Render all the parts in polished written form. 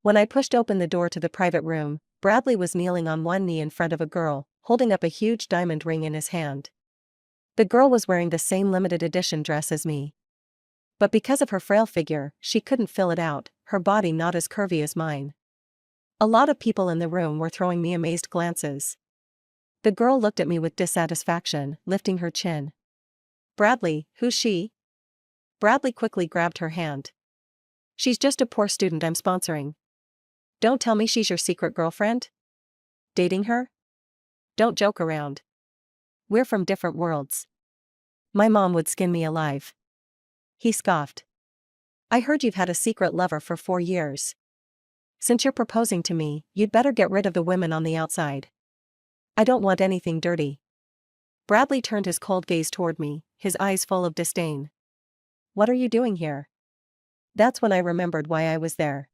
When I pushed open the door to the private room, Bradley was kneeling on one knee in front of a girl, holding up a huge diamond ring in his hand. The girl was wearing the same limited edition dress as me. But because of her frail figure, she couldn't fill it out, her body not as curvy as mine. A lot of people in the room were throwing me amazed glances. The girl looked at me with dissatisfaction, lifting her chin. "Bradley, who's she?" Bradley quickly grabbed her hand. "She's just a poor student I'm sponsoring." "Don't tell me she's your secret girlfriend? Dating her? Don't joke around. We're from different worlds. My mom would skin me alive." He scoffed. "I heard you've had a secret lover for 4 years. Since you're proposing to me, you'd better get rid of the women on the outside. I don't want anything dirty." Bradley turned his cold gaze toward me, his eyes full of disdain. "What are you doing here?" That's when I remembered why I was there.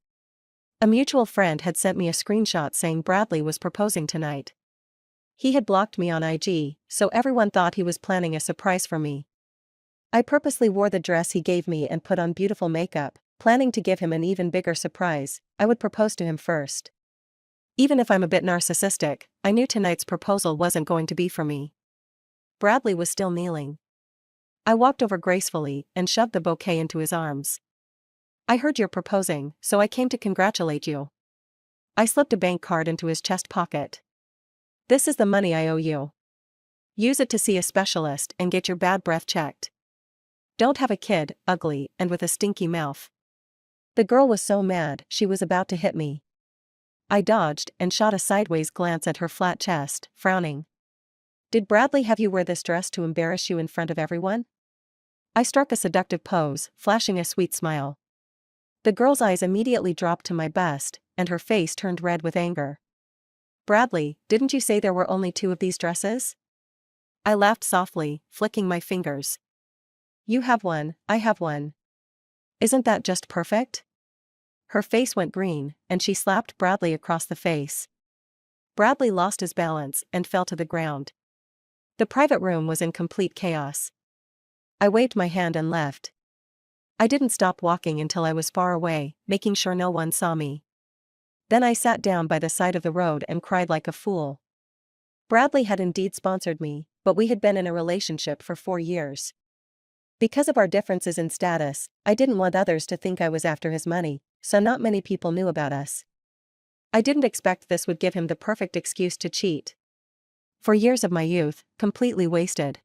A mutual friend had sent me a screenshot saying Bradley was proposing tonight. He had blocked me on IG, so everyone thought he was planning a surprise for me. I purposely wore the dress he gave me and put on beautiful makeup, planning to give him an even bigger surprise. I would propose to him first. Even if I'm a bit narcissistic, I knew tonight's proposal wasn't going to be for me. Bradley was still kneeling. I walked over gracefully and shoved the bouquet into his arms. "I heard you're proposing, so I came to congratulate you." I slipped a bank card into his chest pocket. "This is the money I owe you. Use it to see a specialist and get your bad breath checked. Don't have a kid, ugly, and with a stinky mouth." The girl was so mad, she was about to hit me. I dodged and shot a sideways glance at her flat chest, frowning. "Did Bradley have you wear this dress to embarrass you in front of everyone?" I struck a seductive pose, flashing a sweet smile. The girl's eyes immediately dropped to my bust, and her face turned red with anger. "Bradley, didn't you say there were only 2 of these dresses?" I laughed softly, flicking my fingers. "You have one, I have one. Isn't that just perfect?" Her face went green, and she slapped Bradley across the face. Bradley lost his balance and fell to the ground. The private room was in complete chaos. I waved my hand and left. I didn't stop walking until I was far away, making sure no one saw me. Then I sat down by the side of the road and cried like a fool. Bradley had indeed sponsored me, but we had been in a relationship for 4 years. Because of our differences in status, I didn't want others to think I was after his money, so not many people knew about us. I didn't expect this would give him the perfect excuse to cheat. 4 years of my youth, completely wasted.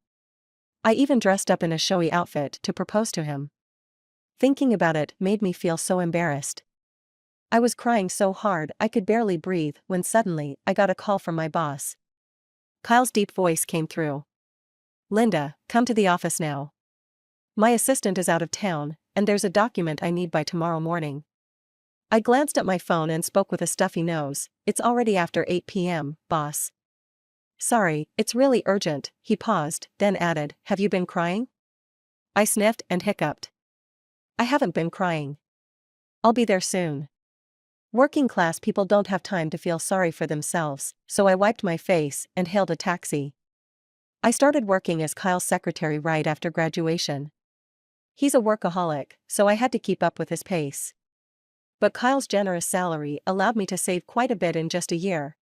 I even dressed up in a showy outfit to propose to him. Thinking about it made me feel so embarrassed. I was crying so hard I could barely breathe when suddenly I got a call from my boss. Kyle's deep voice came through. "Linda, come to the office now. My assistant is out of town, and there's a document I need by tomorrow morning." I glanced at my phone and spoke with a stuffy nose. "It's already after 8 p.m., boss." "Sorry, it's really urgent." He paused, then added, "Have you been crying?" I sniffed and hiccuped. "I haven't been crying. I'll be there soon." Working class people don't have time to feel sorry for themselves, so I wiped my face and hailed a taxi. I started working as Kyle's secretary right after graduation. He's a workaholic, so I had to keep up with his pace. But Kyle's generous salary allowed me to save quite a bit in just a year.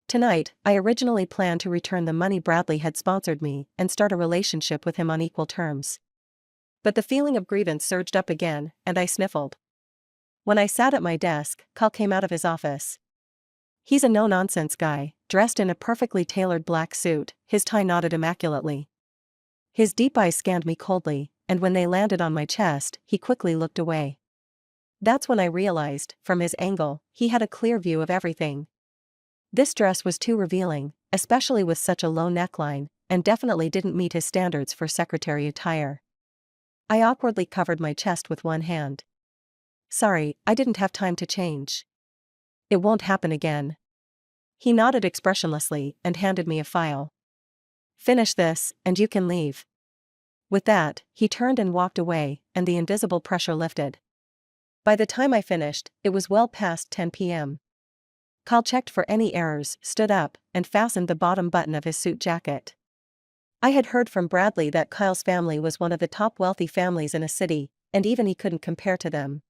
Tonight, I originally planned to return the money Bradley had sponsored me and start a relationship with him on equal terms. But the feeling of grievance surged up again, and I sniffled. When I sat at my desk, Kyle came out of his office. He's a no-nonsense guy, dressed in a perfectly tailored black suit, his tie knotted immaculately. His deep eyes scanned me coldly, and when they landed on my chest, he quickly looked away. That's when I realized, from his angle, he had a clear view of everything. This dress was too revealing, especially with such a low neckline, and definitely didn't meet his standards for secretary attire. I awkwardly covered my chest with one hand. "Sorry, I didn't have time to change." "It won't happen again." He nodded expressionlessly and handed me a file. "Finish this, and you can leave." With that, he turned and walked away, and the invisible pressure lifted. By the time I finished, it was well past 10 p.m. Kyle checked for any errors, stood up, and fastened the bottom button of his suit jacket. I had heard from Bradley that Kyle's family was one of the top wealthy families in a city, and even he couldn't compare to them.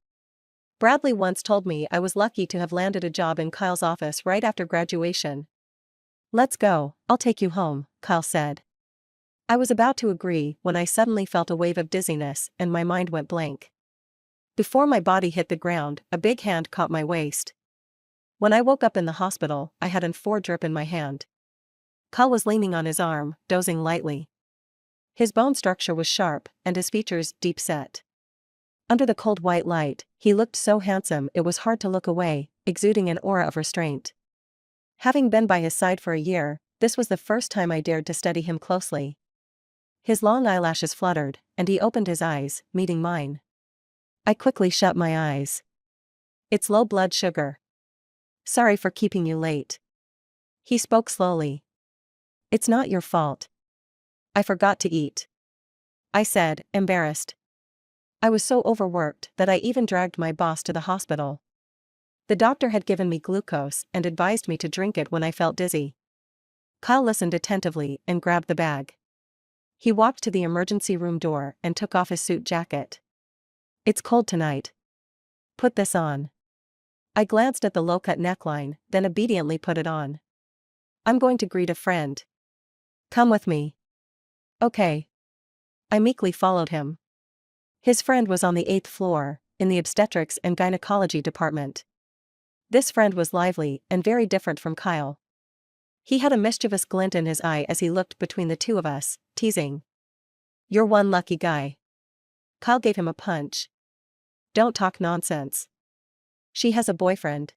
Bradley once told me I was lucky to have landed a job in Kyle's office right after graduation. Let's go, I'll take you home, Kyle said. I was about to agree when I suddenly felt a wave of dizziness and my mind went blank. Before my body hit the ground, a big hand caught my waist. When I woke up in the hospital, I had an four drip in my hand. Kyle was leaning on his arm, dozing lightly. His bone structure was sharp, and his features deep set. Under the cold white light, he looked so handsome it was hard to look away, exuding an aura of restraint. Having been by his side for a year, this was the first time I dared to study him closely. His long eyelashes fluttered, and he opened his eyes, meeting mine. I quickly shut my eyes. It's low blood sugar. Sorry for keeping you late. He spoke slowly. It's not your fault. I forgot to eat. I said, embarrassed. I was so overworked that I even dragged my boss to the hospital. The doctor had given me glucose and advised me to drink it when I felt dizzy. Kyle listened attentively and grabbed the bag. He walked to the emergency room door and took off his suit jacket. It's cold tonight. Put this on. I glanced at the low-cut neckline, then obediently put it on. I'm going to greet a friend. Come with me. Okay. I meekly followed him. His friend was on the 8th floor, in the obstetrics and gynecology department. This friend was lively and very different from Kyle. He had a mischievous glint in his eye as he looked between the two of us, teasing. You're one lucky guy. Kyle gave him a punch. Don't talk nonsense. She has a boyfriend.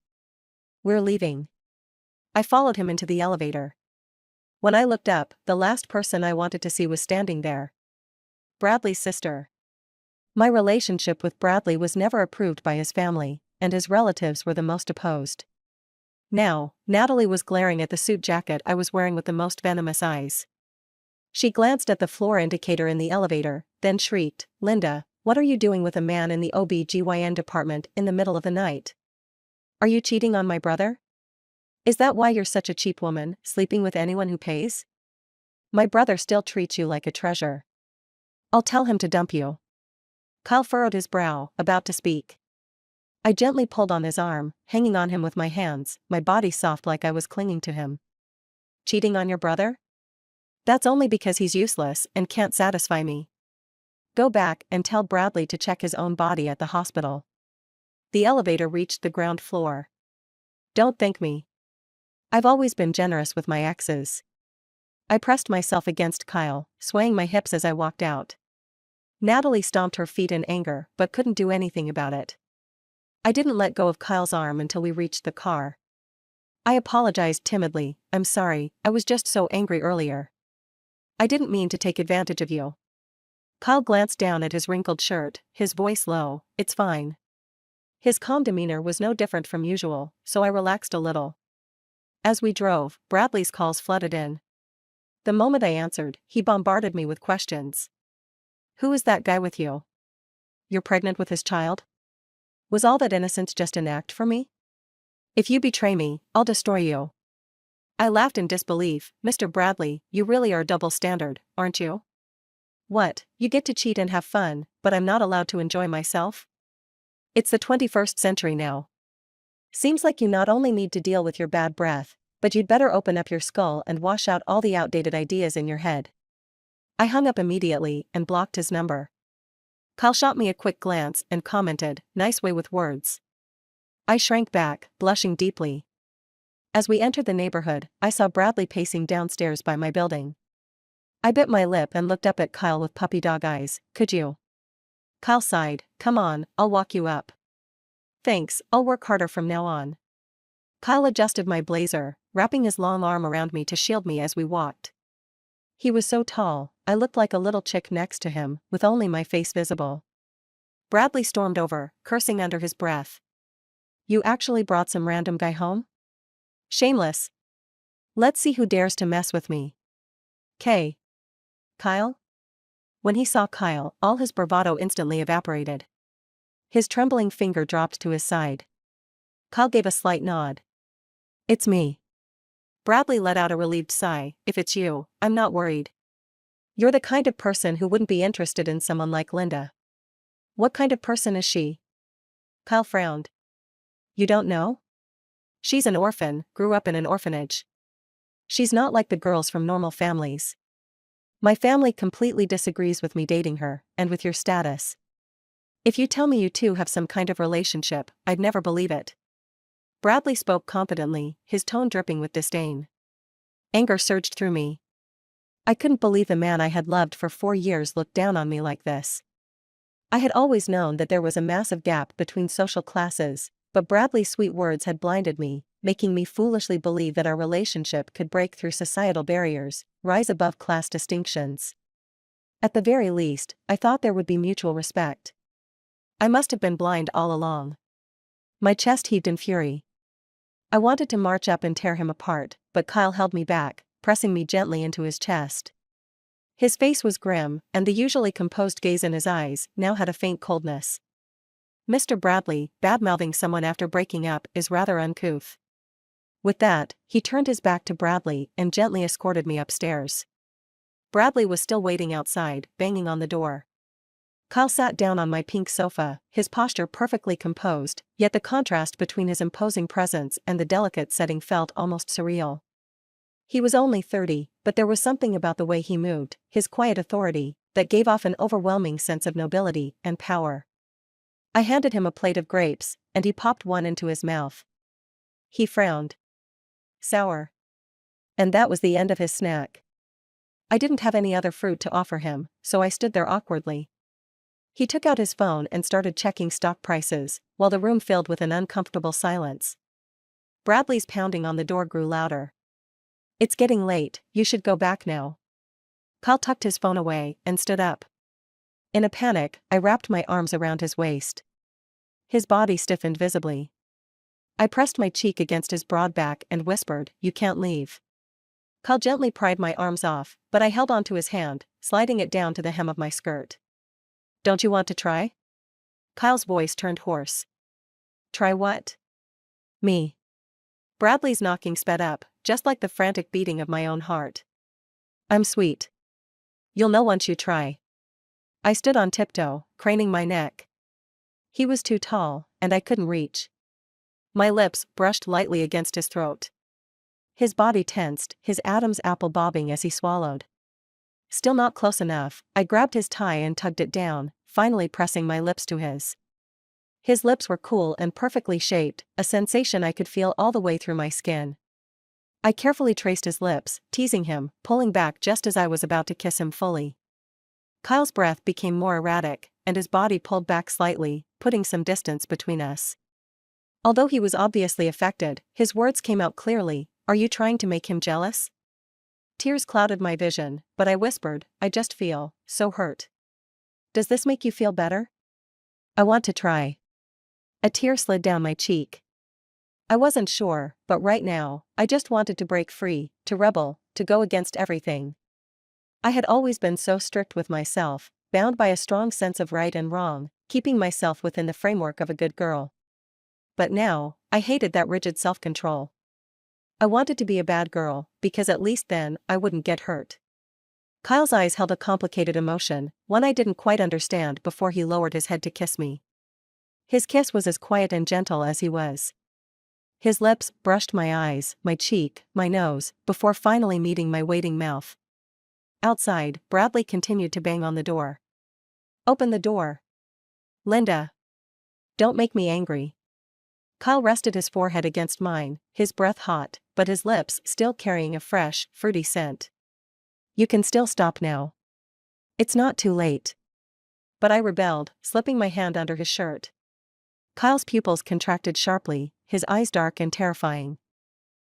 We're leaving. I followed him into the elevator. When I looked up, the last person I wanted to see was standing there. Bradley's sister. My relationship with Bradley was never approved by his family, and his relatives were the most opposed. Now, Natalie was glaring at the suit jacket I was wearing with the most venomous eyes. She glanced at the floor indicator in the elevator, then shrieked, Linda, what are you doing with a man in the OB/GYN department in the middle of the night? Are you cheating on my brother? Is that why you're such a cheap woman, sleeping with anyone who pays? My brother still treats you like a treasure. I'll tell him to dump you. Kyle furrowed his brow, about to speak. I gently pulled on his arm, hanging on him with my hands, my body soft like I was clinging to him. Cheating on your brother? That's only because he's useless and can't satisfy me. Go back and tell Bradley to check his own body at the hospital. The elevator reached the ground floor. Don't thank me. I've always been generous with my exes. I pressed myself against Kyle, swaying my hips as I walked out. Natalie stomped her feet in anger but couldn't do anything about it. I didn't let go of Kyle's arm until we reached the car. I apologized timidly, I'm sorry, I was just so angry earlier. I didn't mean to take advantage of you. Kyle glanced down at his wrinkled shirt, his voice low, it's fine. His calm demeanor was no different from usual, so I relaxed a little. As we drove, Bradley's calls flooded in. The moment I answered, he bombarded me with questions. Who is that guy with you? You're pregnant with his child? Was all that innocence just an act for me? If you betray me, I'll destroy you. I laughed in disbelief. Mr. Bradley, you really are double standard, aren't you? What, you get to cheat and have fun, but I'm not allowed to enjoy myself? It's the 21st century now. Seems like you not only need to deal with your bad breath, but you'd better open up your skull and wash out all the outdated ideas in your head. I hung up immediately and blocked his number. Kyle shot me a quick glance and commented, nice way with words. I shrank back, blushing deeply. As we entered the neighborhood, I saw Bradley pacing downstairs by my building. I bit my lip and looked up at Kyle with puppy dog eyes. Could you? Kyle sighed, come on, I'll walk you up. Thanks, I'll work harder from now on. Kyle adjusted my blazer, wrapping his long arm around me to shield me as we walked. He was so tall, I looked like a little chick next to him, with only my face visible. Bradley stormed over, cursing under his breath. You actually brought some random guy home? Shameless. Let's see who dares to mess with me. K. Kyle? When he saw Kyle, all his bravado instantly evaporated. His trembling finger dropped to his side. Kyle gave a slight nod. It's me. Bradley let out a relieved sigh. If it's you, I'm not worried. You're the kind of person who wouldn't be interested in someone like Linda. What kind of person is she? Kyle frowned. You don't know? She's an orphan, grew up in an orphanage. She's not like the girls from normal families. My family completely disagrees with me dating her, and with your status. If you tell me you two have some kind of relationship, I'd never believe it. Bradley spoke confidently, his tone dripping with disdain. Anger surged through me. I couldn't believe the man I had loved for 4 years looked down on me like this. I had always known that there was a massive gap between social classes, but Bradley's sweet words had blinded me, making me foolishly believe that our relationship could break through societal barriers, rise above class distinctions. At the very least, I thought there would be mutual respect. I must have been blind all along. My chest heaved in fury. I wanted to march up and tear him apart, but Kyle held me back, pressing me gently into his chest. His face was grim, and the usually composed gaze in his eyes now had a faint coldness. Mr. Bradley, bad-mouthing someone after breaking up is rather uncouth. With that, he turned his back to Bradley and gently escorted me upstairs. Bradley was still waiting outside, banging on the door. Kyle sat down on my pink sofa, his posture perfectly composed, yet the contrast between his imposing presence and the delicate setting felt almost surreal. He was only 30, but there was something about the way he moved, his quiet authority, that gave off an overwhelming sense of nobility and power. I handed him a plate of grapes, and he popped one into his mouth. He frowned. Sour. And that was the end of his snack. I didn't have any other fruit to offer him, so I stood there awkwardly. He took out his phone and started checking stock prices, while the room filled with an uncomfortable silence. Bradley's pounding on the door grew louder. It's getting late, you should go back now. Kyle tucked his phone away and stood up. In a panic, I wrapped my arms around his waist. His body stiffened visibly. I pressed my cheek against his broad back and whispered, "You can't leave." Kyle gently pried my arms off, but I held onto his hand, sliding it down to the hem of my skirt. Don't you want to try? Kyle's voice turned hoarse. Try what? Me. Bradley's knocking sped up, just like the frantic beating of my own heart. I'm sweet. You'll know once you try. I stood on tiptoe, craning my neck. He was too tall, and I couldn't reach. My lips brushed lightly against his throat. His body tensed, his Adam's apple bobbing as he swallowed. Still not close enough, I grabbed his tie and tugged it down, finally pressing my lips to his. His lips were cool and perfectly shaped, a sensation I could feel all the way through my skin. I carefully traced his lips, teasing him, pulling back just as I was about to kiss him fully. Kyle's breath became more erratic, and his body pulled back slightly, putting some distance between us. Although he was obviously affected, his words came out clearly, "Are you trying to make him jealous?" Tears clouded my vision, but I whispered, "I just feel so hurt." Does this make you feel better? I want to try. A tear slid down my cheek. I wasn't sure, but right now, I just wanted to break free, to rebel, to go against everything. I had always been so strict with myself, bound by a strong sense of right and wrong, keeping myself within the framework of a good girl. But now, I hated that rigid self-control. I wanted to be a bad girl, because at least then, I wouldn't get hurt. Kyle's eyes held a complicated emotion, one I didn't quite understand before he lowered his head to kiss me. His kiss was as quiet and gentle as he was. His lips brushed my eyes, my cheek, my nose, before finally meeting my waiting mouth. Outside, Bradley continued to bang on the door. Open the door. Linda. Don't make me angry. Kyle rested his forehead against mine, his breath hot, but his lips still carrying a fresh, fruity scent. You can still stop now. It's not too late. But I rebelled, slipping my hand under his shirt. Kyle's pupils contracted sharply, his eyes dark and terrifying.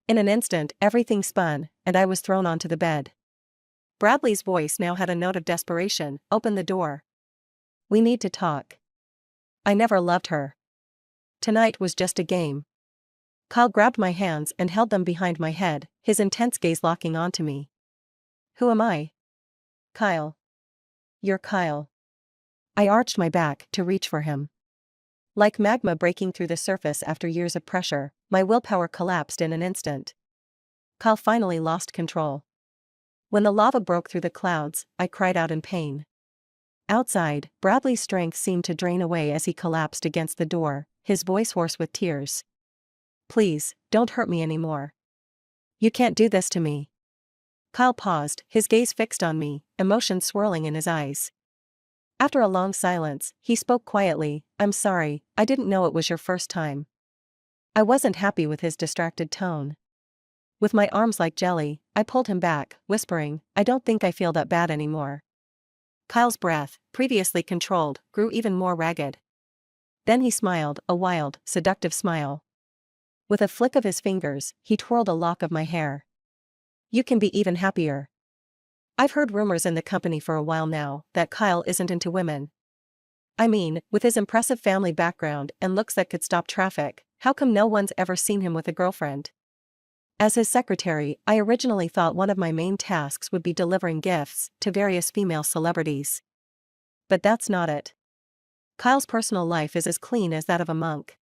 In an instant, everything spun, and I was thrown onto the bed. Bradley's voice now had a note of desperation, "Open the door. We need to talk. I never loved her. Tonight was just a game." Kyle grabbed my hands and held them behind my head, his intense gaze locking onto me. Who am I? Kyle. You're Kyle. I arched my back to reach for him. Like magma breaking through the surface after years of pressure, my willpower collapsed in an instant. Kyle finally lost control. When the lava broke through the clouds, I cried out in pain. Outside, Bradley's strength seemed to drain away as he collapsed against the door, his voice hoarse with tears. "Please, don't hurt me anymore. You can't do this to me." Kyle paused, his gaze fixed on me, emotion swirling in his eyes. After a long silence, he spoke quietly, "I'm sorry, I didn't know it was your first time." I wasn't happy with his distracted tone. With my arms like jelly, I pulled him back, whispering, "I don't think I feel that bad anymore." Kyle's breath, previously controlled, grew even more ragged. Then he smiled, a wild, seductive smile. With a flick of his fingers, he twirled a lock of my hair. "You can be even happier. I've heard rumors in the company for a while now that Kyle isn't into women. I mean, with his impressive family background and looks that could stop traffic, how come no one's ever seen him with a girlfriend?" As his secretary, I originally thought one of my main tasks would be delivering gifts to various female celebrities. But that's not it. Kyle's personal life is as clean as that of a monk.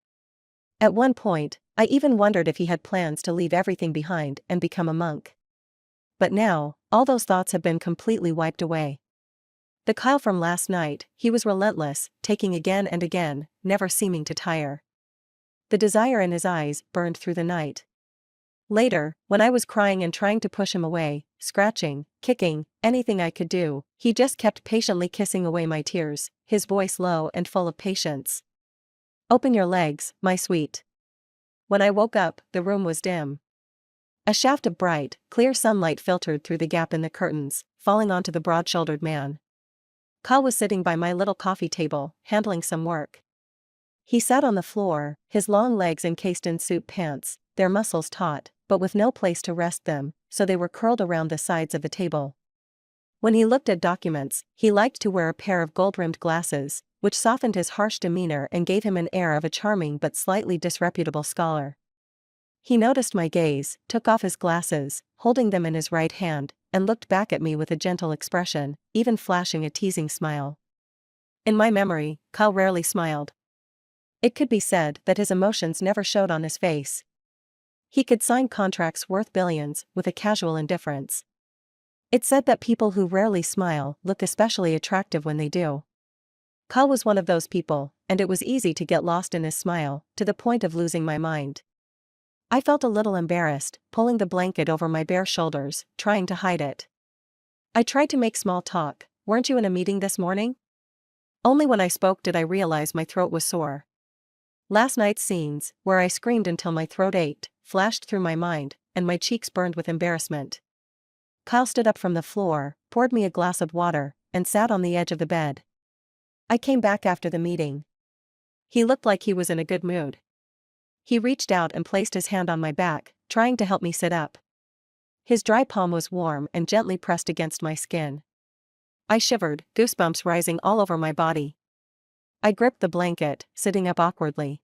At one point, I even wondered if he had plans to leave everything behind and become a monk. But now, all those thoughts have been completely wiped away. The Kyle from last night, he was relentless, taking again and again, never seeming to tire. The desire in his eyes burned through the night. Later, when I was crying and trying to push him away, scratching, kicking, anything I could do, he just kept patiently kissing away my tears, his voice low and full of patience. "Open your legs, my sweet." When I woke up, the room was dim. A shaft of bright, clear sunlight filtered through the gap in the curtains, falling onto the broad-shouldered man. Kyle was sitting by my little coffee table, handling some work. He sat on the floor, his long legs encased in suit pants, their muscles taut, but with no place to rest them, so they were curled around the sides of the table. When he looked at documents, he liked to wear a pair of gold-rimmed glasses, which softened his harsh demeanor and gave him an air of a charming but slightly disreputable scholar. He noticed my gaze, took off his glasses, holding them in his right hand, and looked back at me with a gentle expression, even flashing a teasing smile. In my memory, Kyle rarely smiled. It could be said that his emotions never showed on his face. He could sign contracts worth billions with a casual indifference. It's said that people who rarely smile look especially attractive when they do. Kyle was one of those people, and it was easy to get lost in his smile, to the point of losing my mind. I felt a little embarrassed, pulling the blanket over my bare shoulders, trying to hide it. I tried to make small talk. "Weren't you in a meeting this morning?" Only when I spoke did I realize my throat was sore. Last night's scenes, where I screamed until my throat ached, flashed through my mind, and my cheeks burned with embarrassment. Kyle stood up from the floor, poured me a glass of water, and sat on the edge of the bed. I came back after the meeting. He looked like he was in a good mood. He reached out and placed his hand on my back, trying to help me sit up. His dry palm was warm and gently pressed against my skin. I shivered, goosebumps rising all over my body. I gripped the blanket, sitting up awkwardly.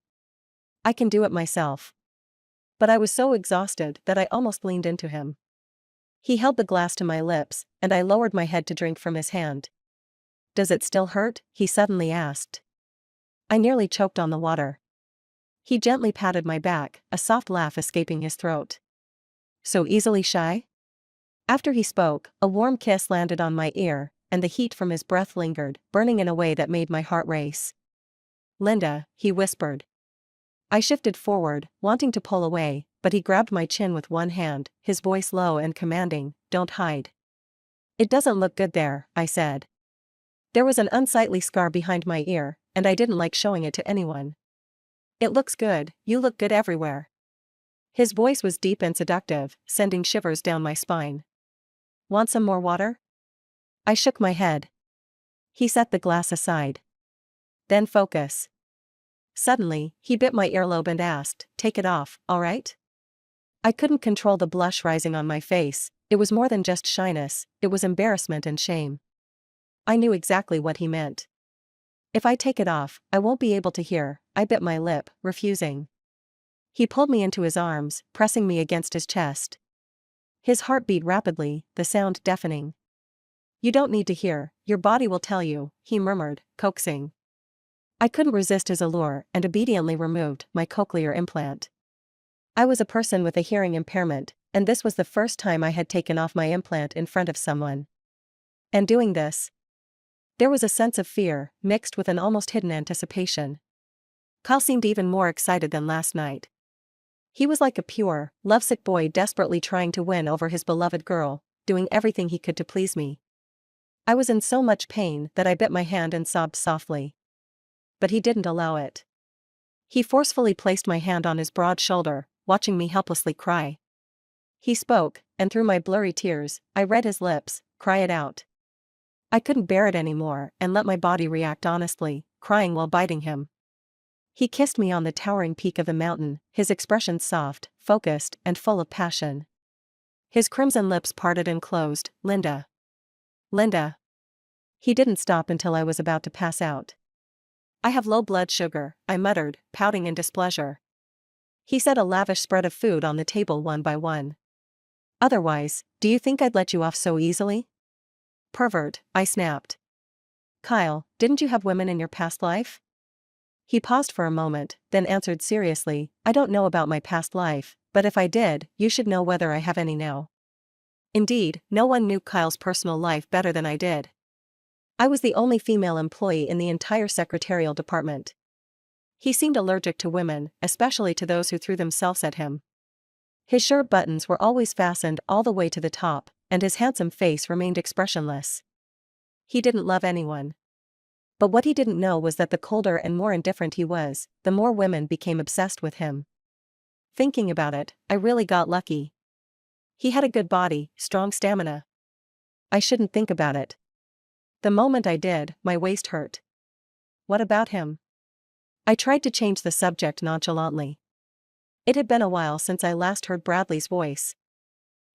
"I can do it myself." But I was so exhausted that I almost leaned into him. He held the glass to my lips, and I lowered my head to drink from his hand. "Does it still hurt?" he suddenly asked. I nearly choked on the water. He gently patted my back, a soft laugh escaping his throat. "So easily shy?" After he spoke, a warm kiss landed on my ear, and the heat from his breath lingered, burning in a way that made my heart race. "Linda," he whispered. I shifted forward, wanting to pull away, but he grabbed my chin with one hand, his voice low and commanding, "Don't hide." "It doesn't look good there," I said. There was an unsightly scar behind my ear, and I didn't like showing it to anyone. "It looks good, you look good everywhere." His voice was deep and seductive, sending shivers down my spine. "Want some more water?" I shook my head. He set the glass aside. "Then focus." Suddenly, he bit my earlobe and asked, "Take it off, all right?" I couldn't control the blush rising on my face. It was more than just shyness, it was embarrassment and shame. I knew exactly what he meant. "If I take it off, I won't be able to hear." I bit my lip, refusing. He pulled me into his arms, pressing me against his chest. His heart beat rapidly, the sound deafening. "You don't need to hear, your body will tell you," he murmured, coaxing. I couldn't resist his allure and obediently removed my cochlear implant. I was a person with a hearing impairment, and this was the first time I had taken off my implant in front of someone. And doing this, there was a sense of fear, mixed with an almost hidden anticipation. Kyle seemed even more excited than last night. He was like a pure, lovesick boy desperately trying to win over his beloved girl, doing everything he could to please me. I was in so much pain that I bit my hand and sobbed softly. But he didn't allow it. He forcefully placed my hand on his broad shoulder, watching me helplessly cry. He spoke, and through my blurry tears, I read his lips, cry it out. I couldn't bear it anymore and let my body react honestly, crying while biting him. He kissed me on the towering peak of the mountain, his expression soft, focused, and full of passion. His crimson lips parted and closed. Linda. Linda. He didn't stop until I was about to pass out. I have low blood sugar, I muttered, pouting in displeasure. He set a lavish spread of food on the table one by one. Otherwise, do you think I'd let you off so easily? Pervert, I snapped. Kyle, didn't you have women in your past life? He paused for a moment, then answered seriously, I don't know about my past life, but if I did, you should know whether I have any now. Indeed, no one knew Kyle's personal life better than I did. I was the only female employee in the entire secretarial department. He seemed allergic to women, especially to those who threw themselves at him. His shirt buttons were always fastened all the way to the top, and his handsome face remained expressionless. He didn't love anyone. But what he didn't know was that the colder and more indifferent he was, the more women became obsessed with him. Thinking about it, I really got lucky. He had a good body, strong stamina. I shouldn't think about it. The moment I did, my waist hurt. What about him? I tried to change the subject nonchalantly. It had been a while since I last heard Bradley's voice.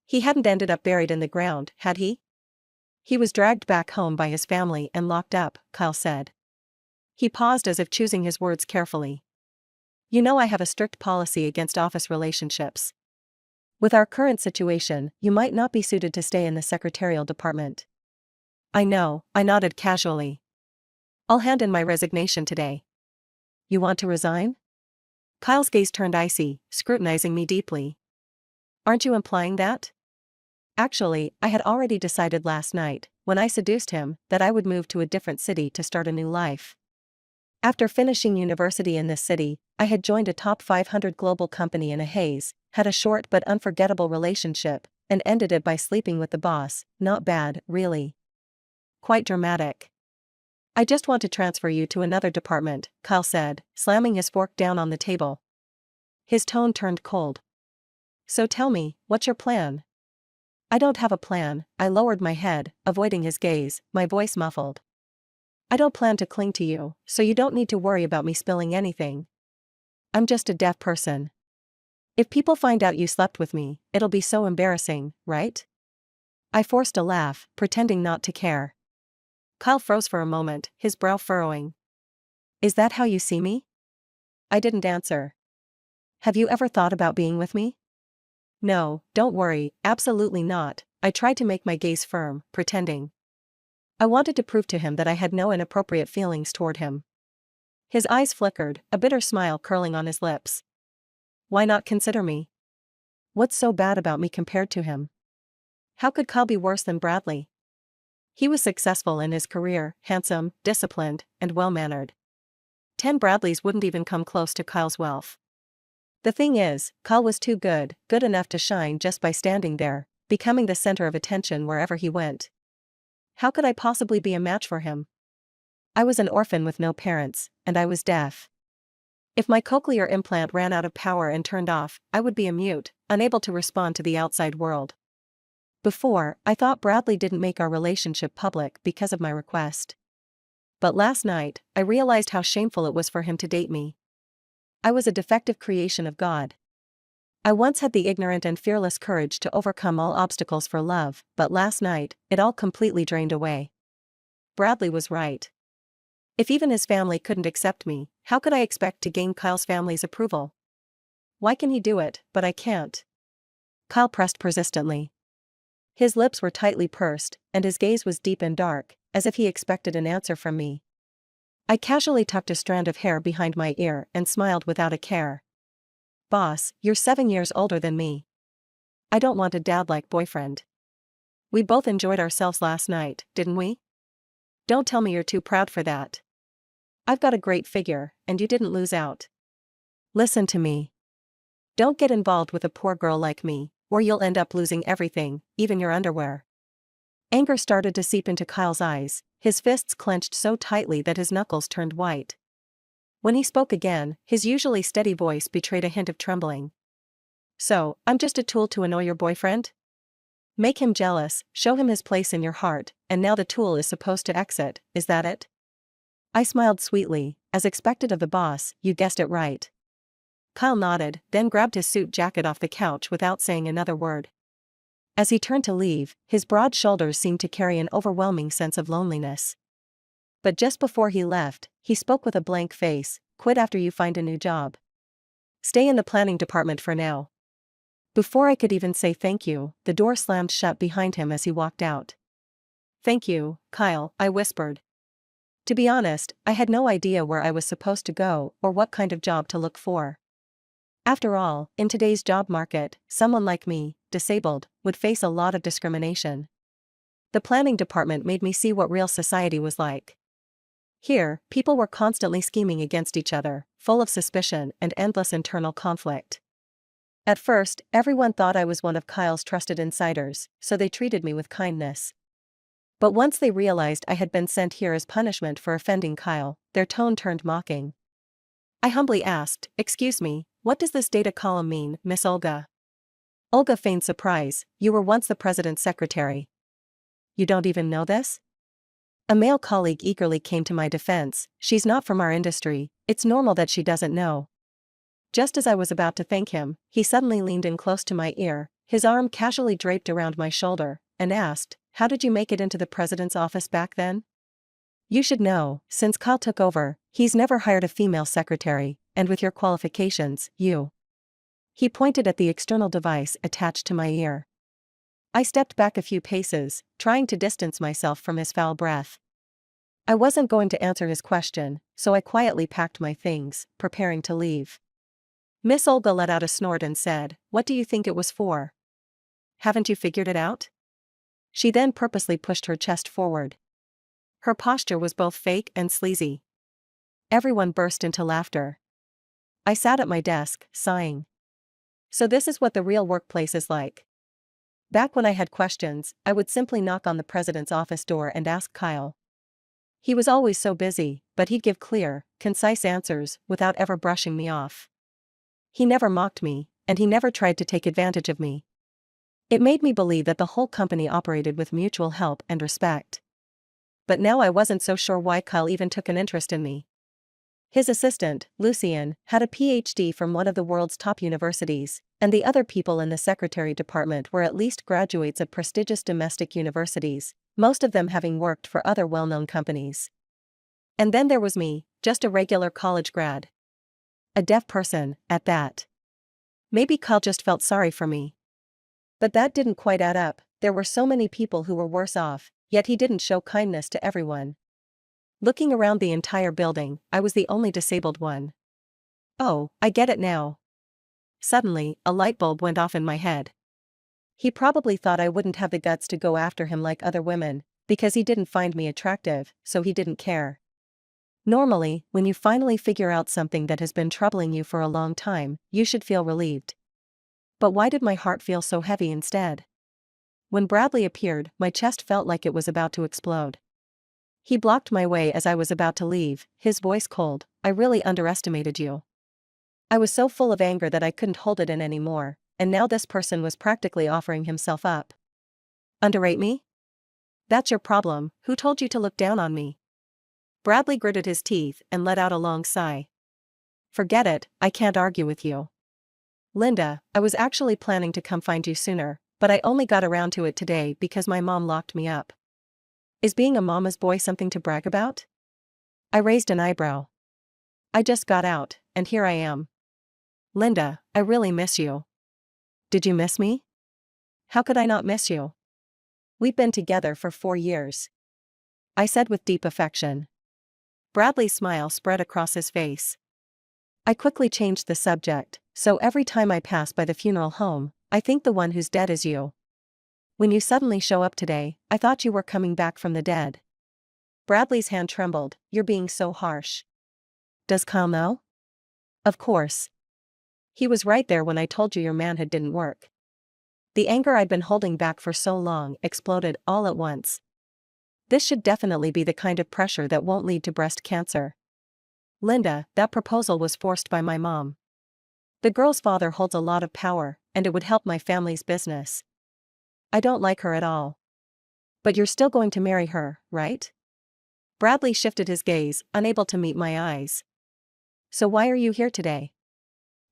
He hadn't ended up buried in the ground, had he? He was dragged back home by his family and locked up, Kyle said. He paused as if choosing his words carefully. You know I have a strict policy against office relationships. With our current situation, you might not be suited to stay in the secretarial department. I know, I nodded casually. I'll hand in my resignation today. You want to resign? Kyle's gaze turned icy, scrutinizing me deeply. Aren't you implying that? Actually, I had already decided last night, when I seduced him, that I would move to a different city to start a new life. After finishing university in this city, I had joined a top 500 global company in a haze, had a short but unforgettable relationship, and ended it by sleeping with the boss. Not bad, really. Quite dramatic. I just want to transfer you to another department, Kyle said, slamming his fork down on the table. His tone turned cold. So tell me, what's your plan? I don't have a plan, I lowered my head, avoiding his gaze, my voice muffled. I don't plan to cling to you, so you don't need to worry about me spilling anything. I'm just a deaf person. If people find out you slept with me, it'll be so embarrassing, right? I forced a laugh, pretending not to care. Kyle froze for a moment, his brow furrowing. Is that how you see me? I didn't answer. Have you ever thought about being with me? No, don't worry, absolutely not, I tried to make my gaze firm, pretending. I wanted to prove to him that I had no inappropriate feelings toward him. His eyes flickered, a bitter smile curling on his lips. Why not consider me? What's so bad about me compared to him? How could Kyle be worse than Bradley? He was successful in his career, handsome, disciplined, and well-mannered. 10 Bradleys wouldn't even come close to Kyle's wealth. The thing is, Kyle was too good enough to shine just by standing there, becoming the center of attention wherever he went. How could I possibly be a match for him? I was an orphan with no parents, and I was deaf. If my cochlear implant ran out of power and turned off, I would be a mute, unable to respond to the outside world. Before, I thought Bradley didn't make our relationship public because of my request. But last night, I realized how shameful it was for him to date me. I was a defective creation of God. I once had the ignorant and fearless courage to overcome all obstacles for love, but last night, it all completely drained away. Bradley was right. If even his family couldn't accept me, how could I expect to gain Kyle's family's approval? Why can he do it, but I can't? Kyle pressed persistently. His lips were tightly pursed, and his gaze was deep and dark, as if he expected an answer from me. I casually tucked a strand of hair behind my ear and smiled without a care. Boss, you're 7 years older than me. I don't want a dad-like boyfriend. We both enjoyed ourselves last night, didn't we? Don't tell me you're too proud for that. I've got a great figure, and you didn't lose out. Listen to me. Don't get involved with a poor girl like me, or you'll end up losing everything, even your underwear. Anger started to seep into Kyle's eyes, his fists clenched so tightly that his knuckles turned white. When he spoke again, his usually steady voice betrayed a hint of trembling. So, I'm just a tool to annoy your boyfriend? Make him jealous, show him his place in your heart, and now the tool is supposed to exit, is that it? I smiled sweetly, as expected of the boss, you guessed it right. Kyle nodded, then grabbed his suit jacket off the couch without saying another word. As he turned to leave, his broad shoulders seemed to carry an overwhelming sense of loneliness. But just before he left, he spoke with a blank face, quit after you find a new job. Stay in the planning department for now. Before I could even say thank you, the door slammed shut behind him as he walked out. Thank you, Kyle, I whispered. To be honest, I had no idea where I was supposed to go or what kind of job to look for. After all, in today's job market, someone like me, disabled, would face a lot of discrimination. The planning department made me see what real society was like. Here, people were constantly scheming against each other, full of suspicion and endless internal conflict. At first, everyone thought I was one of Kyle's trusted insiders, so they treated me with kindness. But once they realized I had been sent here as punishment for offending Kyle, their tone turned mocking. I humbly asked, "Excuse me, what does this data column mean, Miss Olga?" Olga feigned surprise, "You were once the president's secretary. You don't even know this?" A male colleague eagerly came to my defense, "She's not from our industry, it's normal that she doesn't know." Just as I was about to thank him, he suddenly leaned in close to my ear, his arm casually draped around my shoulder, and asked, "How did you make it into the president's office back then?" You should know, since Kyle took over, he's never hired a female secretary, and with your qualifications, you. He pointed at the external device attached to my ear. I stepped back a few paces, trying to distance myself from his foul breath. I wasn't going to answer his question, so I quietly packed my things, preparing to leave. Miss Olga let out a snort and said, "What do you think it was for? Haven't you figured it out?" She then purposely pushed her chest forward. Her posture was both fake and sleazy. Everyone burst into laughter. I sat at my desk, sighing. So this is what the real workplace is like. Back when I had questions, I would simply knock on the president's office door and ask Kyle. He was always so busy, but he'd give clear, concise answers without ever brushing me off. He never mocked me, and he never tried to take advantage of me. It made me believe that the whole company operated with mutual help and respect. But now I wasn't so sure why Kyle even took an interest in me. His assistant, Lucien, had a PhD from one of the world's top universities, and the other people in the secretary department were at least graduates of prestigious domestic universities, most of them having worked for other well-known companies. And then there was me, just a regular college grad. A deaf person, at that. Maybe Kyle just felt sorry for me. But that didn't quite add up, there were so many people who were worse off, yet he didn't show kindness to everyone. Looking around the entire building, I was the only disabled one. Oh, I get it now. Suddenly, a light bulb went off in my head. He probably thought I wouldn't have the guts to go after him like other women, because he didn't find me attractive, so he didn't care. Normally, when you finally figure out something that has been troubling you for a long time, you should feel relieved. But why did my heart feel so heavy instead? When Bradley appeared, my chest felt like it was about to explode. He blocked my way as I was about to leave, his voice cold, "I really underestimated you." I was so full of anger that I couldn't hold it in anymore, and now this person was practically offering himself up. Underrate me? That's your problem, who told you to look down on me? Bradley gritted his teeth and let out a long sigh. Forget it, I can't argue with you. Linda, I was actually planning to come find you sooner, but I only got around to it today because my mom locked me up. Is being a mama's boy something to brag about? I raised an eyebrow. I just got out, and here I am. Linda, I really miss you. Did you miss me? How could I not miss you? We've been together for 4 years. I said with deep affection. Bradley's smile spread across his face. I quickly changed the subject, so every time I pass by the funeral home, I think the one who's dead is you. When you suddenly show up today, I thought you were coming back from the dead. Bradley's hand trembled, you're being so harsh. Does Kyle know? Of course. He was right there when I told you your manhood didn't work. The anger I'd been holding back for so long exploded all at once. This should definitely be the kind of pressure that won't lead to breast cancer. Linda, that proposal was forced by my mom. The girl's father holds a lot of power, and it would help my family's business. I don't like her at all. But you're still going to marry her, right? Bradley shifted his gaze, unable to meet my eyes. So why are you here today?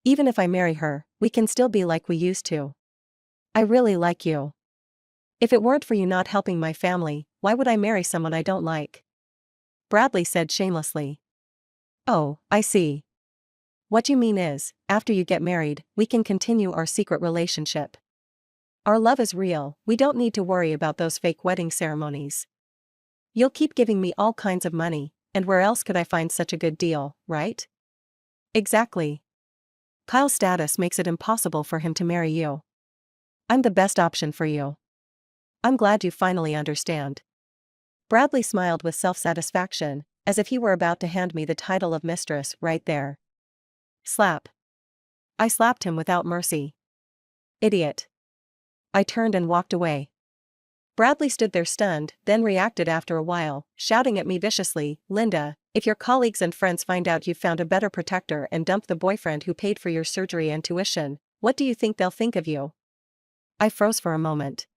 Even if I marry her, we can still be like we used to. I really like you. If it weren't for you not helping my family, why would I marry someone I don't like? Bradley said shamelessly. Oh, I see. What you mean is, after you get married, we can continue our secret relationship. Our love is real, we don't need to worry about those fake wedding ceremonies. You'll keep giving me all kinds of money, and where else could I find such a good deal, right? Exactly. Kyle's status makes it impossible for him to marry you. I'm the best option for you. I'm glad you finally understand. Bradley smiled with self-satisfaction, as if he were about to hand me the title of mistress right there. Slap. I slapped him without mercy. Idiot. I turned and walked away. Bradley stood there stunned, then reacted after a while, shouting at me viciously, Linda, if your colleagues and friends find out you've found a better protector and dumped the boyfriend who paid for your surgery and tuition, what do you think they'll think of you? I froze for a moment.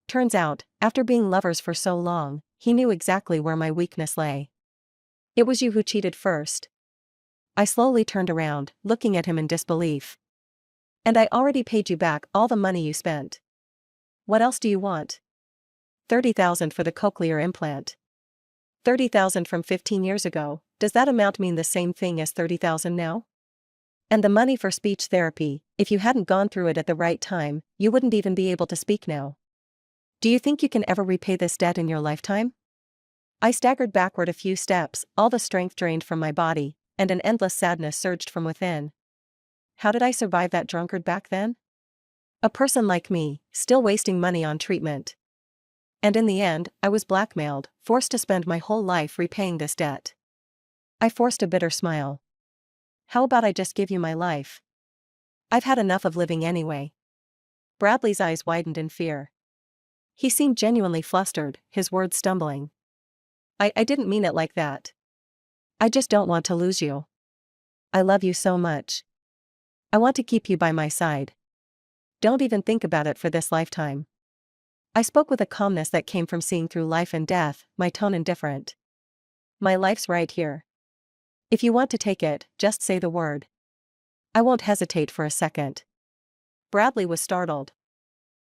Turns out, after being lovers for so long, he knew exactly where my weakness lay. It was you who cheated first. I slowly turned around, looking at him in disbelief. And I already paid you back all the money you spent. What else do you want? 30,000 for the cochlear implant. 30,000 from 15 years ago, does that amount mean the same thing as 30,000 now? And the money for speech therapy, if you hadn't gone through it at the right time, you wouldn't even be able to speak now. Do you think you can ever repay this debt in your lifetime? I staggered backward a few steps, all the strength drained from my body, and an endless sadness surged from within. How did I survive that drunkard back then? A person like me, still wasting money on treatment. And in the end, I was blackmailed, forced to spend my whole life repaying this debt. I forced a bitter smile. How about I just give you my life? I've had enough of living anyway. Bradley's eyes widened in fear. He seemed genuinely flustered, his words stumbling. I didn't mean it like that. I just don't want to lose you. I love you so much. I want to keep you by my side. Don't even think about it for this lifetime. I spoke with a calmness that came from seeing through life and death, my tone indifferent. My life's right here. If you want to take it, just say the word. I won't hesitate for a second. Bradley was startled.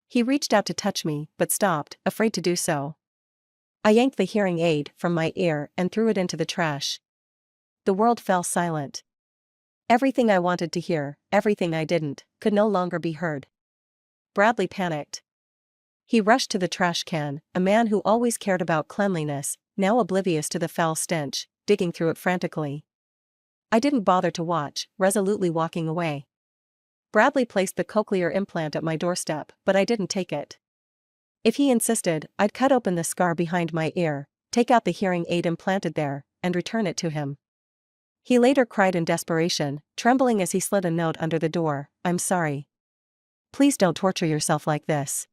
He reached out to touch me, but stopped, afraid to do so. I yanked the hearing aid from my ear and threw it into the trash. The world fell silent. Everything I wanted to hear, everything I didn't, could no longer be heard. Bradley panicked. He rushed to the trash can, a man who always cared about cleanliness, now oblivious to the foul stench, digging through it frantically. I didn't bother to watch, resolutely walking away. Bradley placed the cochlear implant at my doorstep, but I didn't take it. If he insisted, I'd cut open the scar behind my ear, take out the hearing aid implanted there, and return it to him. He later cried in desperation, trembling as he slid a note under the door, I'm sorry. Please don't torture yourself like this.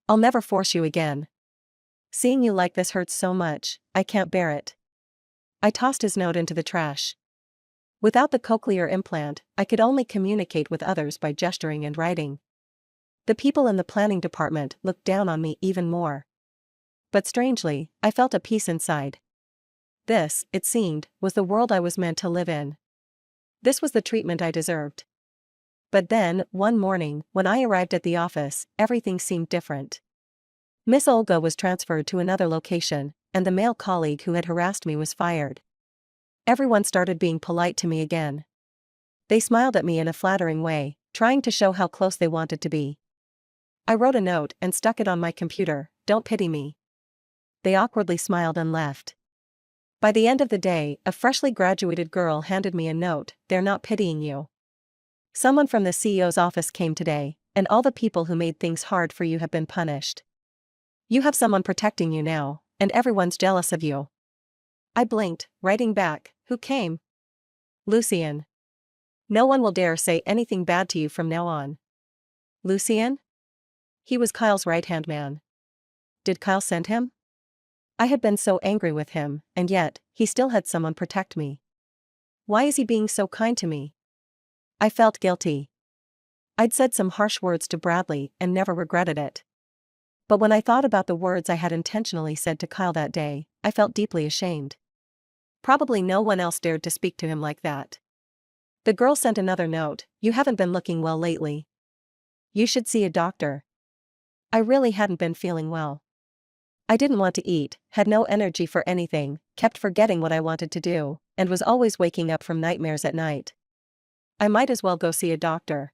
I'll never force you again. Seeing you like this hurts so much, I can't bear it. I tossed his note into the trash. Without the cochlear implant, I could only communicate with others by gesturing and writing. The people in the planning department looked down on me even more. But strangely, I felt a peace inside. This, it seemed, was the world I was meant to live in. This was the treatment I deserved. But then, one morning, when I arrived at the office, everything seemed different. Miss Olga was transferred to another location, and the male colleague who had harassed me was fired. Everyone started being polite to me again. They smiled at me in a flattering way, trying to show how close they wanted to be. I wrote a note and stuck it on my computer, don't pity me. They awkwardly smiled and left. By the end of the day, a freshly graduated girl handed me a note, they're not pitying you. Someone from the CEO's office came today, and all the people who made things hard for you have been punished. You have someone protecting you now, and everyone's jealous of you. I blinked, writing back, who came? Lucien. No one will dare say anything bad to you from now on. Lucien? He was Kyle's right-hand man. Did Kyle send him? I had been so angry with him, and yet, he still had someone protect me. Why is he being so kind to me? I felt guilty. I'd said some harsh words to Bradley and never regretted it. But when I thought about the words I had intentionally said to Kyle that day, I felt deeply ashamed. Probably no one else dared to speak to him like that. The girl sent another note, "You haven't been looking well lately. You should see a doctor." I really hadn't been feeling well. I didn't want to eat, had no energy for anything, kept forgetting what I wanted to do, and was always waking up from nightmares at night. I might as well go see a doctor.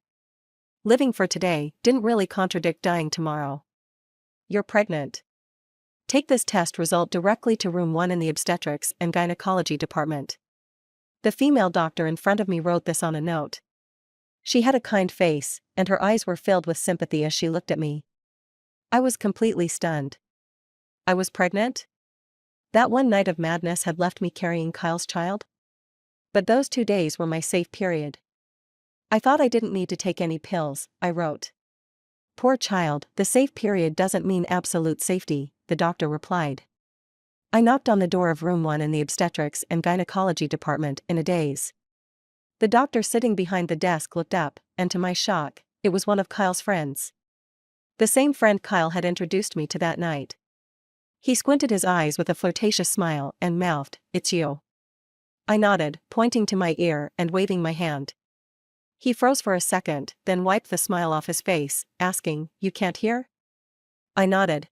Living for today didn't really contradict dying tomorrow. You're pregnant. Take this test result directly to room 1 in the obstetrics and gynecology department. The female doctor in front of me wrote this on a note. She had a kind face, and her eyes were filled with sympathy as she looked at me. I was completely stunned. I was pregnant? That one night of madness had left me carrying Kyle's child? But those 2 days were my safe period. I thought I didn't need to take any pills, I wrote. Poor child, the safe period doesn't mean absolute safety, the doctor replied. I knocked on the door of room 1 in the obstetrics and gynecology department in a daze. The doctor sitting behind the desk looked up, and to my shock, it was one of Kyle's friends. The same friend Kyle had introduced me to that night. He squinted his eyes with a flirtatious smile and mouthed, "It's you." I nodded, pointing to my ear and waving my hand. He froze for a second, then wiped the smile off his face, asking, "You can't hear?" I nodded.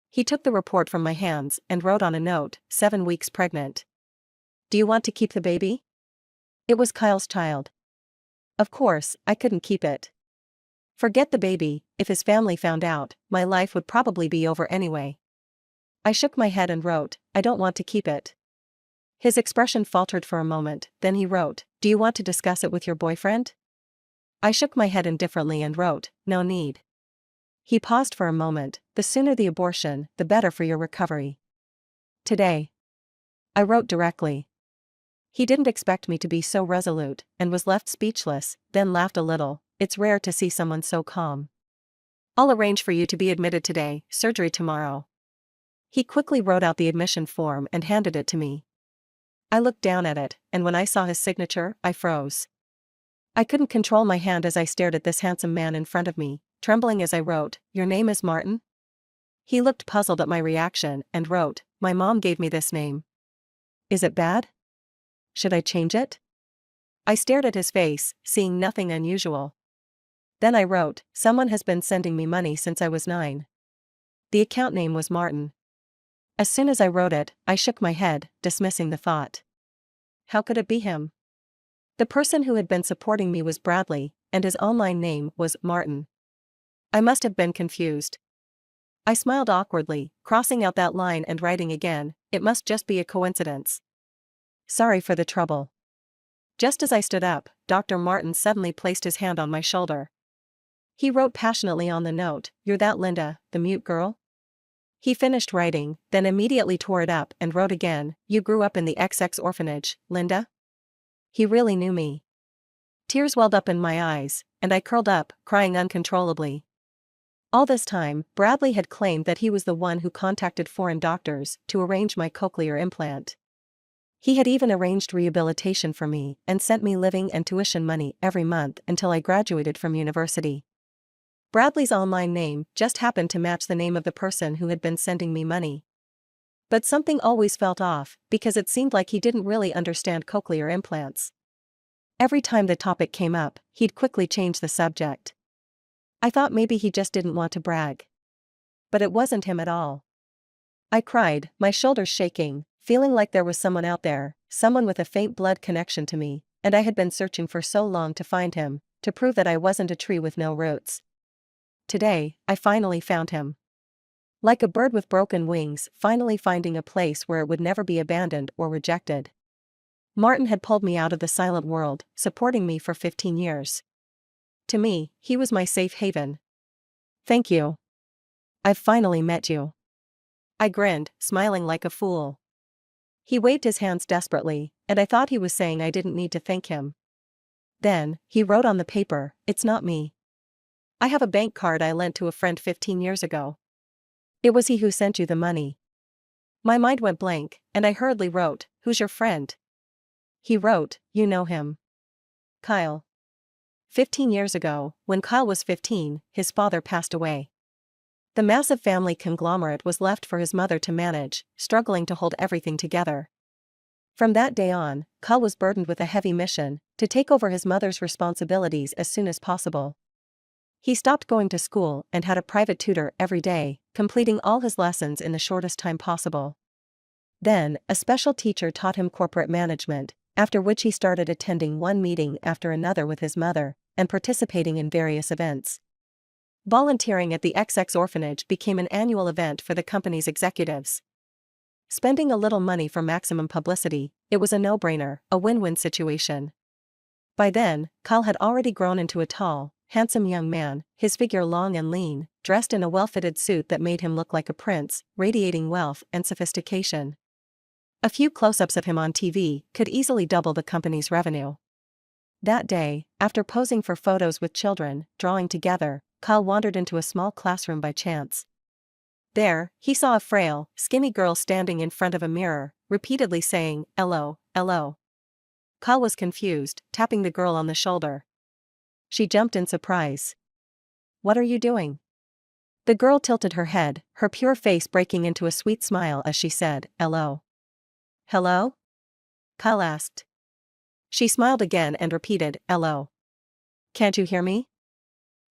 He took the report from my hands and wrote on a note, 7 weeks pregnant. Do you want to keep the baby? It was Kyle's child. Of course, I couldn't keep it. Forget the baby, if his family found out, my life would probably be over anyway. I shook my head and wrote, "I don't want to keep it." His expression faltered for a moment, then he wrote, "Do you want to discuss it with your boyfriend?" I shook my head indifferently and wrote, "No need." He paused for a moment, "The sooner the abortion, the better for your recovery." Today. I wrote directly. He didn't expect me to be so resolute, and was left speechless, then laughed a little. It's rare to see someone so calm. "I'll arrange for you to be admitted today, surgery tomorrow." He quickly wrote out the admission form and handed it to me. I looked down at it, and when I saw his signature, I froze. I couldn't control my hand as I stared at this handsome man in front of me, trembling as I wrote, "Your name is Martin?" He looked puzzled at my reaction and wrote, "My mom gave me this name." Is it bad? Should I change it? I stared at his face, seeing nothing unusual. Then I wrote, "Someone has been sending me money since I was 9. The account name was Martin." As soon as I wrote it, I shook my head, dismissing the thought. How could it be him? The person who had been supporting me was Bradley, and his online name was Martin. I must have been confused. I smiled awkwardly, crossing out that line and writing again, "It must just be a coincidence. Sorry for the trouble." Just as I stood up, Dr. Martin suddenly placed his hand on my shoulder. He wrote passionately on the note, "You're that Linda, the mute girl?" He finished writing, then immediately tore it up and wrote again, "You grew up in the XX orphanage, Linda?" He really knew me. Tears welled up in my eyes, and I curled up, crying uncontrollably. All this time, Bradley had claimed that he was the one who contacted foreign doctors to arrange my cochlear implant. He had even arranged rehabilitation for me and sent me living and tuition money every month until I graduated from university. Bradley's online name just happened to match the name of the person who had been sending me money. But something always felt off, because it seemed like he didn't really understand cochlear implants. Every time the topic came up, he'd quickly change the subject. I thought maybe he just didn't want to brag. But it wasn't him at all. I cried, my shoulders shaking, feeling like there was someone out there, someone with a faint blood connection to me, and I had been searching for so long to find him, to prove that I wasn't a tree with no roots. Today, I finally found him. Like a bird with broken wings, finally finding a place where it would never be abandoned or rejected. Martin had pulled me out of the silent world, supporting me for 15 years. To me, he was my safe haven. Thank you. I've finally met you. I grinned, smiling like a fool. He waved his hands desperately, and I thought he was saying I didn't need to thank him. Then, he wrote on the paper, "It's not me. I have a bank card I lent to a friend 15 years ago. It was he who sent you the money." My mind went blank, and I hurriedly wrote, "Who's your friend?" He wrote, "You know him. Kyle." 15 years ago, when Kyle was 15, his father passed away. The massive family conglomerate was left for his mother to manage, struggling to hold everything together. From that day on, Kyle was burdened with a heavy mission to take over his mother's responsibilities as soon as possible. He stopped going to school and had a private tutor every day, completing all his lessons in the shortest time possible. Then, a special teacher taught him corporate management, after which he started attending one meeting after another with his mother, and participating in various events. Volunteering at the XX orphanage became an annual event for the company's executives. Spending a little money for maximum publicity, it was a no-brainer, a win-win situation. By then, Kyle had already grown into a tall, handsome young man, his figure long and lean, dressed in a well-fitted suit that made him look like a prince, radiating wealth and sophistication. A few close-ups of him on TV could easily double the company's revenue. That day, after posing for photos with children, drawing together, Kyle wandered into a small classroom by chance. There, he saw a frail, skinny girl standing in front of a mirror, repeatedly saying, "Hello, hello." Kyle was confused, tapping the girl on the shoulder. She jumped in surprise. "What are you doing?" The girl tilted her head, her pure face breaking into a sweet smile as she said, "Hello." "Hello?" Kyle asked. She smiled again and repeated, "Hello. Can't you hear me?"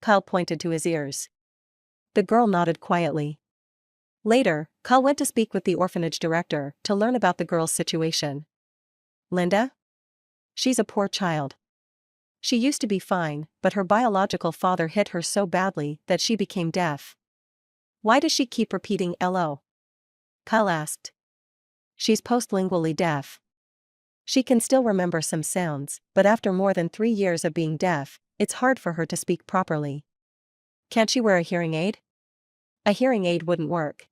Kyle pointed to his ears. The girl nodded quietly. Later, Kyle went to speak with the orphanage director to learn about the girl's situation. "Linda? She's a poor child. She used to be fine, but her biological father hit her so badly that she became deaf." "Why does she keep repeating 'hello'?" Kyle asked. "She's postlingually deaf. She can still remember some sounds, but after more than 3 years of being deaf, it's hard for her to speak properly." "Can't she wear a hearing aid?" "A hearing aid wouldn't work.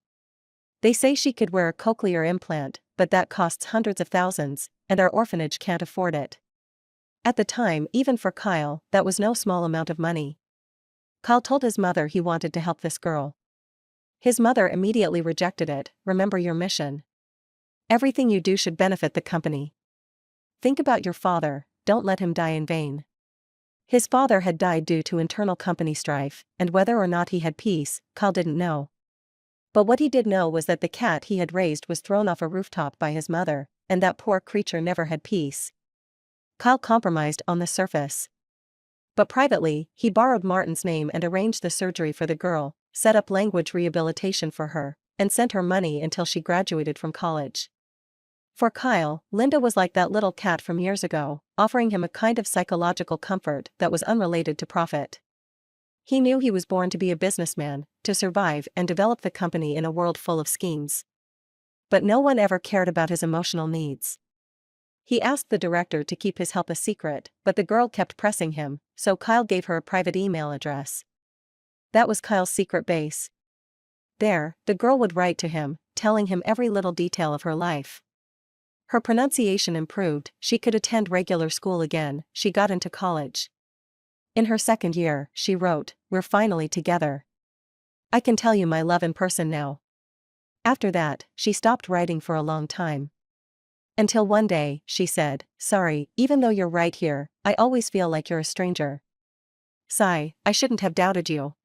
They say she could wear a cochlear implant, but that costs hundreds of thousands, and our orphanage can't afford it." At the time, even for Kyle, that was no small amount of money. Kyle told his mother he wanted to help this girl. His mother immediately rejected it. "Remember your mission. Everything you do should benefit the company. Think about your father, don't let him die in vain." His father had died due to internal company strife, and whether or not he had peace, Kyle didn't know. But what he did know was that the cat he had raised was thrown off a rooftop by his mother, and that poor creature never had peace. Kyle compromised on the surface. But privately, he borrowed Martin's name and arranged the surgery for the girl, set up language rehabilitation for her, and sent her money until she graduated from college. For Kyle, Linda was like that little cat from years ago, offering him a kind of psychological comfort that was unrelated to profit. He knew he was born to be a businessman, to survive and develop the company in a world full of schemes. But no one ever cared about his emotional needs. He asked the director to keep his help a secret, but the girl kept pressing him, so Kyle gave her a private email address. That was Kyle's secret base. There, the girl would write to him, telling him every little detail of her life. Her pronunciation improved, she could attend regular school again, she got into college. In her second year, she wrote, "We're finally together. I can tell you my love in person now." After that, she stopped writing for a long time. Until one day, she said, "Sorry, even though you're right here, I always feel like you're a stranger. Sigh, I shouldn't have doubted you.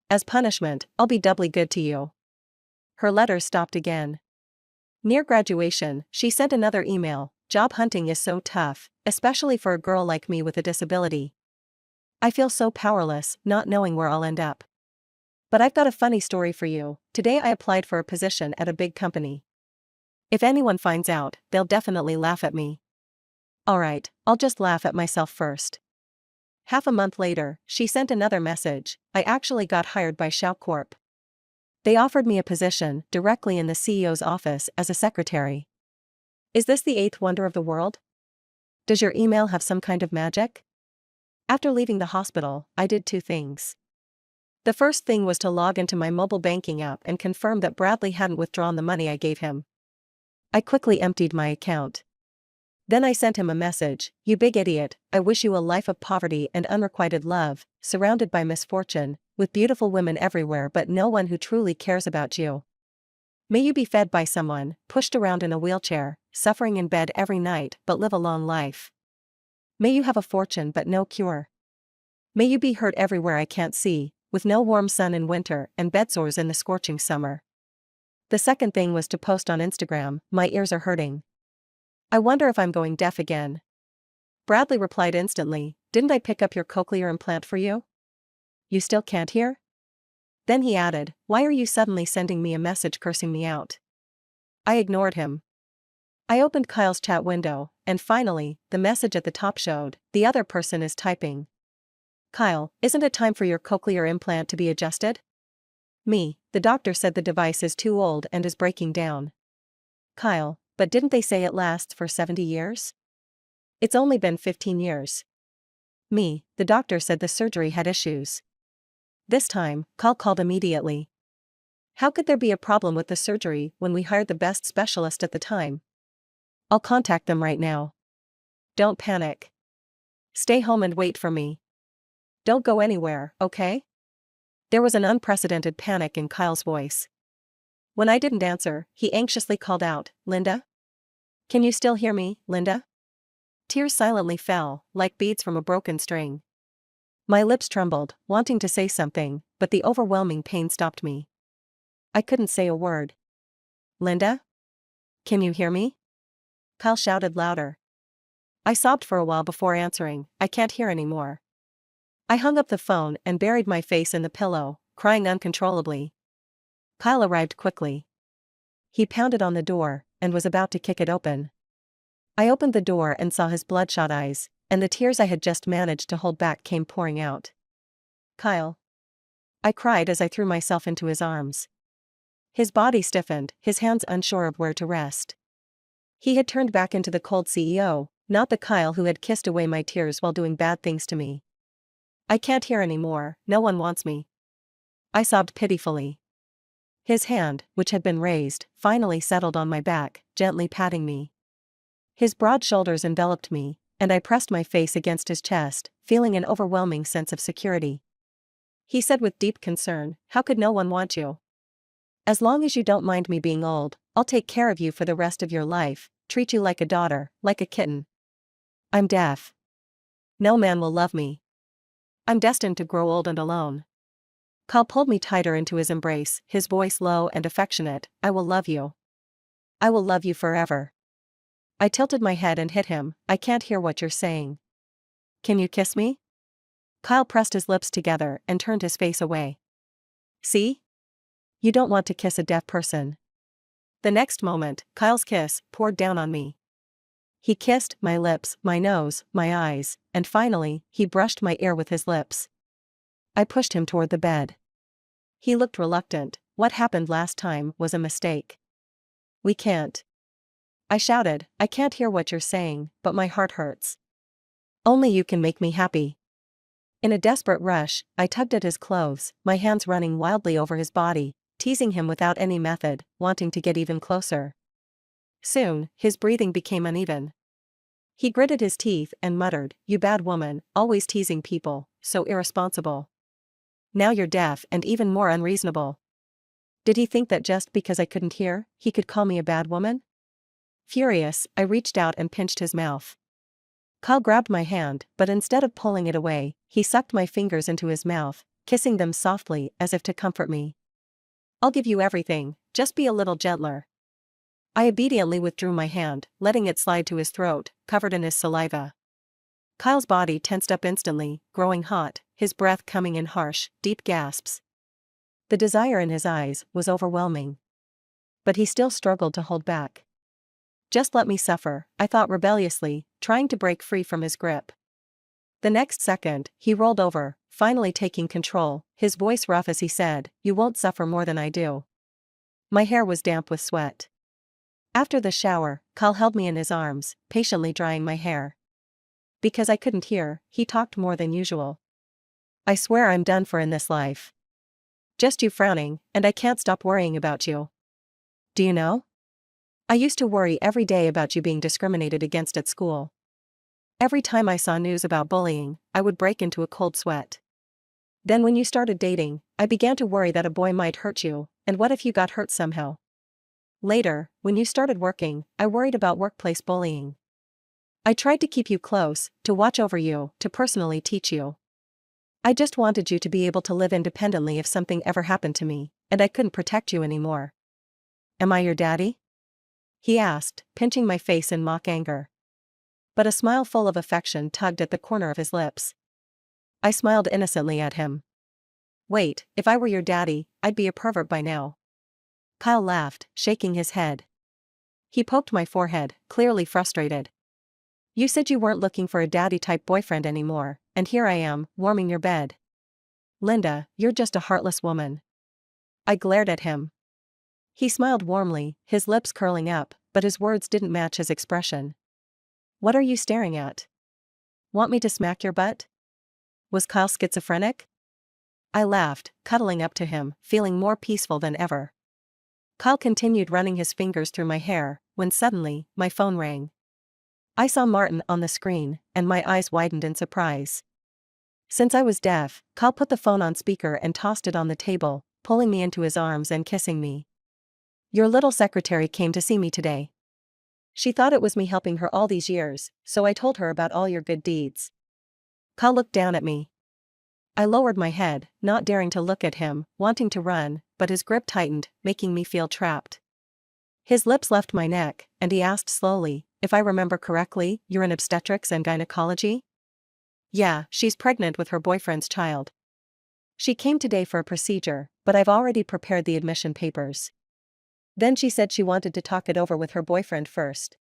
As punishment, I'll be doubly good to you." Her letters stopped again. Near graduation, she sent another email, "Job hunting is so tough, especially for a girl like me with a disability. I feel so powerless, not knowing where I'll end up. But I've got a funny story for you. Today I applied for a position at a big company. If anyone finds out, they'll definitely laugh at me. Alright, I'll just laugh at myself first." Half a month later, she sent another message, "I actually got hired by Shaw Corp. They offered me a position directly in the CEO's office as a secretary. Is this the eighth wonder of the world? Does your email have some kind of magic?" After leaving the hospital, I did 2 things. The first thing was to log into my mobile banking app and confirm that Bradley hadn't withdrawn the money I gave him. I quickly emptied my account. Then I sent him a message, "You big idiot, I wish you a life of poverty and unrequited love, surrounded by misfortune, with beautiful women everywhere but no one who truly cares about you. May you be fed by someone, pushed around in a wheelchair, suffering in bed every night but live a long life. May you have a fortune but no cure. May you be hurt everywhere I can't see, with no warm sun in winter and bedsores in the scorching summer." The second thing was to post on Instagram, "My ears are hurting. I wonder if I'm going deaf again." Bradley replied instantly, "Didn't I pick up your cochlear implant for you? You still can't hear?" Then he added, "Why are you suddenly sending me a message cursing me out?" I ignored him. I opened Kyle's chat window, and finally, the message at the top showed, "The other person is typing. Kyle, isn't it time for your cochlear implant to be adjusted?" Me, "The doctor said the device is too old and is breaking down." Kyle, "But didn't they say it lasts for 70 years? It's only been 15 years. Me, "The doctor said the surgery had issues." This time, Kyle called immediately. "How could there be a problem with the surgery when we hired the best specialist at the time?" "I'll contact them right now. Don't panic. Stay home and wait for me. Don't go anywhere, okay?" There was an unprecedented panic in Kyle's voice. When I didn't answer, he anxiously called out, "Linda? Can you still hear me, Linda?" Tears silently fell, like beads from a broken string. My lips trembled, wanting to say something, but the overwhelming pain stopped me. I couldn't say a word. "Linda? Can you hear me?" Kyle shouted louder. I sobbed for a while before answering, "I can't hear anymore." I hung up the phone and buried my face in the pillow, crying uncontrollably. Kyle arrived quickly. He pounded on the door, and was about to kick it open. I opened the door and saw his bloodshot eyes, and the tears I had just managed to hold back came pouring out. "Kyle." I cried as I threw myself into his arms. His body stiffened, his hands unsure of where to rest. He had turned back into the cold CEO, not the Kyle who had kissed away my tears while doing bad things to me. "I can't hear anymore, no one wants me." I sobbed pitifully. His hand, which had been raised, finally settled on my back, gently patting me. His broad shoulders enveloped me, and I pressed my face against his chest, feeling an overwhelming sense of security. He said with deep concern, "How could no one want you? As long as you don't mind me being old, I'll take care of you for the rest of your life, treat you like a daughter, like a kitten. I'm deaf. No man will love me. I'm destined to grow old and alone." Kyle pulled me tighter into his embrace, his voice low and affectionate, "I will love you. I will love you forever." I tilted my head and hit him, "I can't hear what you're saying. Can you kiss me?" Kyle pressed his lips together and turned his face away. "See? You don't want to kiss a deaf person." The next moment, Kyle's kiss poured down on me. He kissed my lips, my nose, my eyes, and finally, he brushed my ear with his lips. I pushed him toward the bed. He looked reluctant. "What happened last time was a mistake. We can't." I shouted, "I can't hear what you're saying, but my heart hurts. Only you can make me happy." In a desperate rush, I tugged at his clothes, my hands running wildly over his body, teasing him without any method, wanting to get even closer. Soon, his breathing became uneven. He gritted his teeth and muttered, "You bad woman, always teasing people, so irresponsible. Now you're deaf and even more unreasonable." Did he think that just because I couldn't hear, he could call me a bad woman? Furious, I reached out and pinched his mouth. Kyle grabbed my hand, but instead of pulling it away, he sucked my fingers into his mouth, kissing them softly as if to comfort me. "I'll give you everything, just be a little gentler." I obediently withdrew my hand, letting it slide to his throat, covered in his saliva. Kyle's body tensed up instantly, growing hot, his breath coming in harsh, deep gasps. The desire in his eyes was overwhelming. But he still struggled to hold back. "Just let me suffer," I thought rebelliously, trying to break free from his grip. The next second, he rolled over, finally taking control, his voice rough as he said, "You won't suffer more than I do." My hair was damp with sweat. After the shower, Kyle held me in his arms, patiently drying my hair. Because I couldn't hear, he talked more than usual. "I swear I'm done for in this life. Just you frowning, and I can't stop worrying about you. Do you know? I used to worry every day about you being discriminated against at school. Every time I saw news about bullying, I would break into a cold sweat. Then when you started dating, I began to worry that a boy might hurt you, and what if you got hurt somehow? Later, when you started working, I worried about workplace bullying. I tried to keep you close, to watch over you, to personally teach you. I just wanted you to be able to live independently if something ever happened to me, and I couldn't protect you anymore. Am I your daddy? He asked, pinching my face in mock anger. But a smile full of affection tugged at the corner of his lips. I smiled innocently at him. Wait, if I were your daddy, I'd be a pervert by now. Kyle laughed, shaking his head. He poked my forehead, clearly frustrated. You said you weren't looking for a daddy-type boyfriend anymore, and here I am, warming your bed. Linda, you're just a heartless woman. I glared at him. He smiled warmly, his lips curling up, but his words didn't match his expression. What are you staring at? Want me to smack your butt? Was Kyle schizophrenic? I laughed, cuddling up to him, feeling more peaceful than ever. Kyle continued running his fingers through my hair, when suddenly, my phone rang. I saw Martin on the screen, and my eyes widened in surprise. Since I was deaf, Kyle put the phone on speaker and tossed it on the table, pulling me into his arms and kissing me. Your little secretary came to see me today. She thought it was me helping her all these years, so I told her about all your good deeds. Kyle looked down at me. I lowered my head, not daring to look at him, wanting to run, but his grip tightened, making me feel trapped. His lips left my neck, and he asked slowly, if I remember correctly, you're in obstetrics and gynecology? Yeah, she's pregnant with her boyfriend's child. She came today for a procedure, but I've already prepared the admission papers. Then she said she wanted to talk it over with her boyfriend first.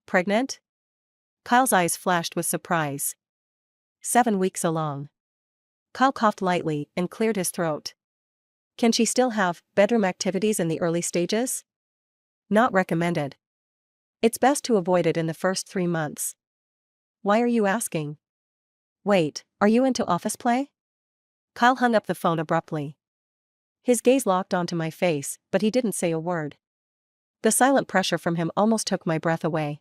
Pregnant? Kyle's eyes flashed with surprise. 7 weeks along. Kyle coughed lightly and cleared his throat. Can she still have bedroom activities in the early stages? Not recommended. It's best to avoid it in the first 3 months. Why are you asking? Wait, are you into office play? Kyle hung up the phone abruptly. His gaze locked onto my face, but he didn't say a word. The silent pressure from him almost took my breath away.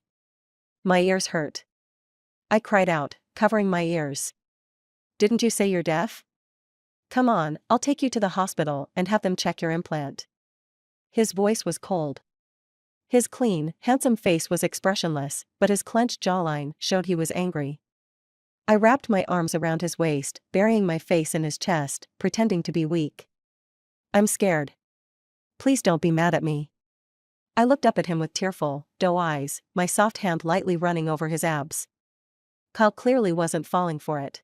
My ears hurt. I cried out, covering my ears. Didn't you say you're deaf? Come on, I'll take you to the hospital and have them check your implant. His voice was cold. His clean, handsome face was expressionless, but his clenched jawline showed he was angry. I wrapped my arms around his waist, burying my face in his chest, pretending to be weak. I'm scared. Please don't be mad at me. I looked up at him with tearful, doe eyes, my soft hand lightly running over his abs. Kyle clearly wasn't falling for it.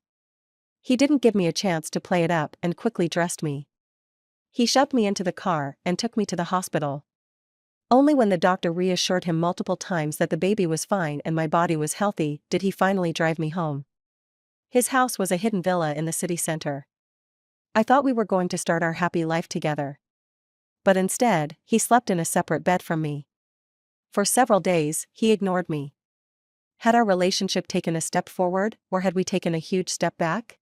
He didn't give me a chance to play it up and quickly dressed me. He shoved me into the car and took me to the hospital. Only when the doctor reassured him multiple times that the baby was fine and my body was healthy did he finally drive me home. His house was a hidden villa in the city center. I thought we were going to start our happy life together. But instead, he slept in a separate bed from me. For several days, he ignored me. Had our relationship taken a step forward, or had we taken a huge step back?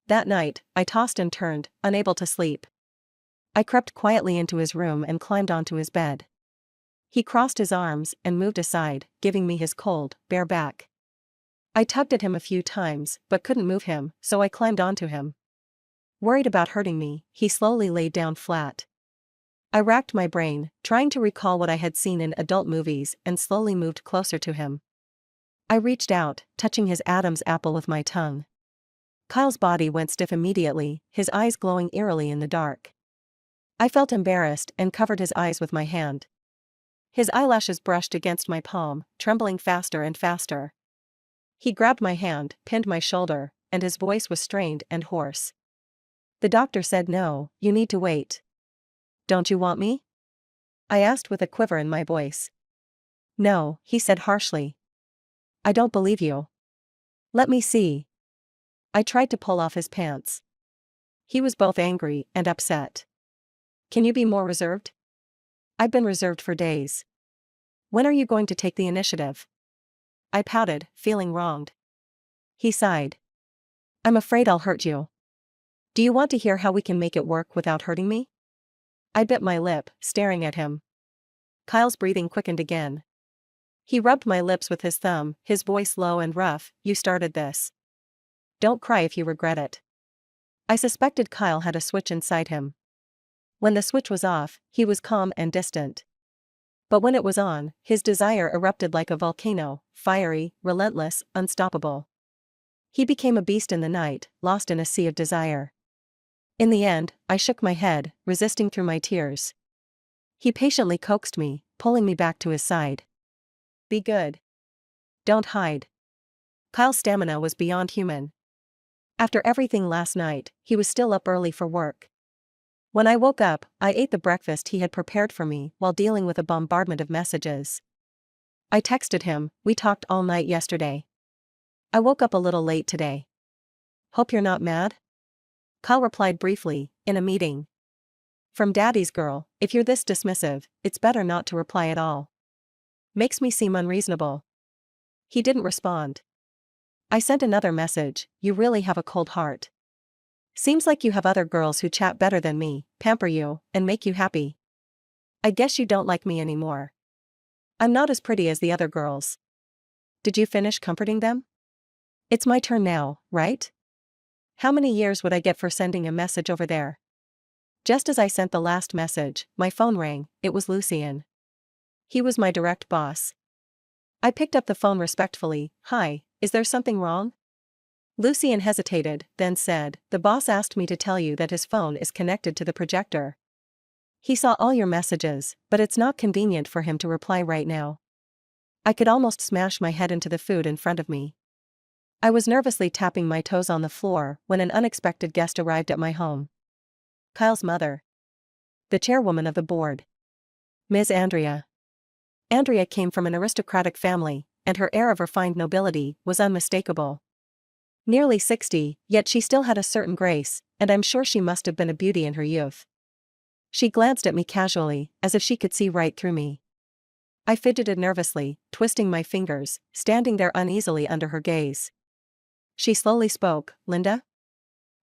That night, I tossed and turned, unable to sleep. I crept quietly into his room and climbed onto his bed. He crossed his arms and moved aside, giving me his cold, bare back. I tugged at him a few times, but couldn't move him, so I climbed onto him. Worried about hurting me, he slowly laid down flat. I racked my brain, trying to recall what I had seen in adult movies, and slowly moved closer to him. I reached out, touching his Adam's apple with my tongue. Kyle's body went stiff immediately, his eyes glowing eerily in the dark. I felt embarrassed and covered his eyes with my hand. His eyelashes brushed against my palm, trembling faster and faster. He grabbed my hand, pinned my shoulder, and his voice was strained and hoarse. The doctor said no, you need to wait. Don't you want me? I asked with a quiver in my voice. No, he said harshly. I don't believe you. Let me see. I tried to pull off his pants. He was both angry and upset. Can you be more reserved? I've been reserved for days. When are you going to take the initiative? I pouted, feeling wronged. He sighed. I'm afraid I'll hurt you. Do you want to hear how we can make it work without hurting me? I bit my lip, staring at him. Kyle's breathing quickened again. He rubbed my lips with his thumb, his voice low and rough. You started this. Don't cry if you regret it. I suspected Kyle had a switch inside him. When the switch was off, he was calm and distant. But when it was on, his desire erupted like a volcano, fiery, relentless, unstoppable. He became a beast in the night, lost in a sea of desire. In the end, I shook my head, resisting through my tears. He patiently coaxed me, pulling me back to his side. Be good. Don't hide. Kyle's stamina was beyond human. After everything last night, he was still up early for work. When I woke up, I ate the breakfast he had prepared for me while dealing with a bombardment of messages. I texted him, we talked all night yesterday. I woke up a little late today. Hope you're not mad? Kyle replied briefly, in a meeting. From Daddy's girl, if you're this dismissive, it's better not to reply at all. Makes me seem unreasonable. He didn't respond. I sent another message, you really have a cold heart. Seems like you have other girls who chat better than me, pamper you, and make you happy. I guess you don't like me anymore. I'm not as pretty as the other girls. Did you finish comforting them? It's my turn now, right? How many years would I get for sending a message over there? Just as I sent the last message, my phone rang. It was Lucien. He was my direct boss. I picked up the phone respectfully. Hi, is there something wrong? Lucien hesitated, then said, the boss asked me to tell you that his phone is connected to the projector. He saw all your messages, but it's not convenient for him to reply right now. I could almost smash my head into the food in front of me. I was nervously tapping my toes on the floor when an unexpected guest arrived at my home. Kyle's mother. The chairwoman of the board. Ms. Andrea. Andrea came from an aristocratic family, and her air of refined nobility was unmistakable. Nearly 60, yet she still had a certain grace, and I'm sure she must have been a beauty in her youth. She glanced at me casually, as if she could see right through me. I fidgeted nervously, twisting my fingers, standing there uneasily under her gaze. She slowly spoke, Linda?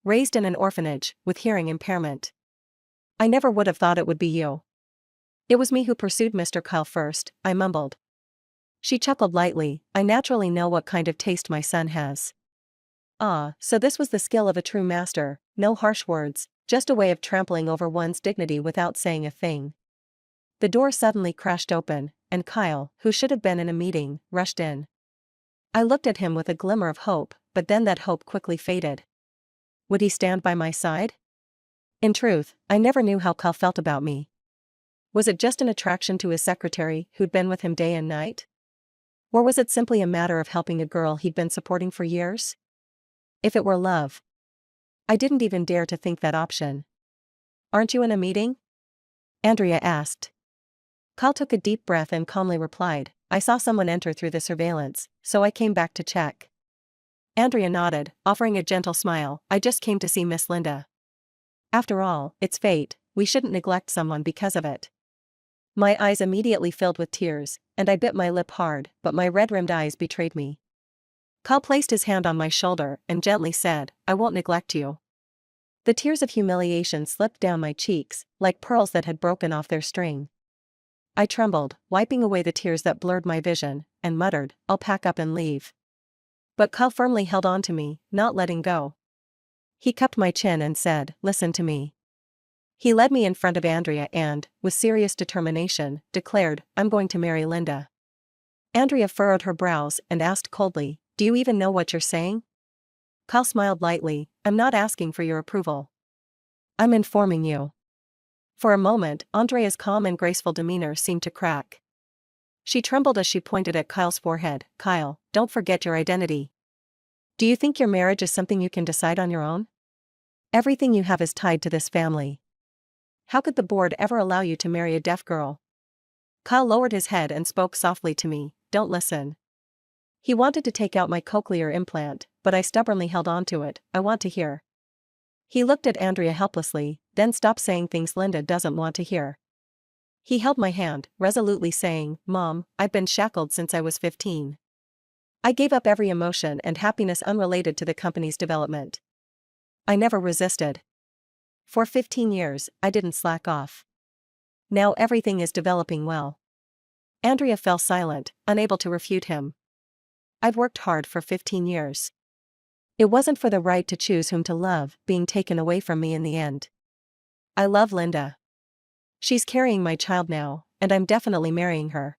Raised in an orphanage, with hearing impairment. I never would have thought it would be you. It was me who pursued Mr. Kyle first, I mumbled. She chuckled lightly, I naturally know what kind of taste my son has. Ah, so this was the skill of a true master, no harsh words, just a way of trampling over one's dignity without saying a thing. The door suddenly crashed open, and Kyle, who should have been in a meeting, rushed in. I looked at him with a glimmer of hope, but then that hope quickly faded. Would he stand by my side? In truth, I never knew how Kyle felt about me. Was it just an attraction to his secretary, who'd been with him day and night? Or was it simply a matter of helping a girl he'd been supporting for years? If it were love. I didn't even dare to think that option. Aren't you in a meeting? Andrea asked. Kyle took a deep breath and calmly replied, I saw someone enter through the surveillance, so I came back to check. Andrea nodded, offering a gentle smile, I just came to see Miss Linda. After all, it's fate, we shouldn't neglect someone because of it. My eyes immediately filled with tears, and I bit my lip hard, but my red-rimmed eyes betrayed me. Kyle placed his hand on my shoulder and gently said, I won't neglect you. The tears of humiliation slipped down my cheeks, like pearls that had broken off their string. I trembled, wiping away the tears that blurred my vision, and muttered, I'll pack up and leave. But Kyle firmly held on to me, not letting go. He cupped my chin and said, listen to me. He led me in front of Andrea and, with serious determination, declared, I'm going to marry Linda. Andrea furrowed her brows and asked coldly, do you even know what you're saying? Kyle smiled lightly, I'm not asking for your approval. I'm informing you. For a moment, Andrea's calm and graceful demeanor seemed to crack. She trembled as she pointed at Kyle's forehead. Kyle, don't forget your identity. Do you think your marriage is something you can decide on your own? Everything you have is tied to this family. How could the board ever allow you to marry a deaf girl? Kyle lowered his head and spoke softly to me, don't listen. He wanted to take out my cochlear implant, but I stubbornly held on to it, I want to hear. He looked at Andrea helplessly, then stopped saying things Linda doesn't want to hear. He held my hand, resolutely saying, Mom, I've been shackled since I was 15. I gave up every emotion and happiness unrelated to the company's development. I never resisted. For 15 years, I didn't slack off. Now everything is developing well. Andrea fell silent, unable to refute him. I've worked hard for 15 years. It wasn't for the right to choose whom to love being taken away from me in the end. I love Linda. She's carrying my child now, and I'm definitely marrying her.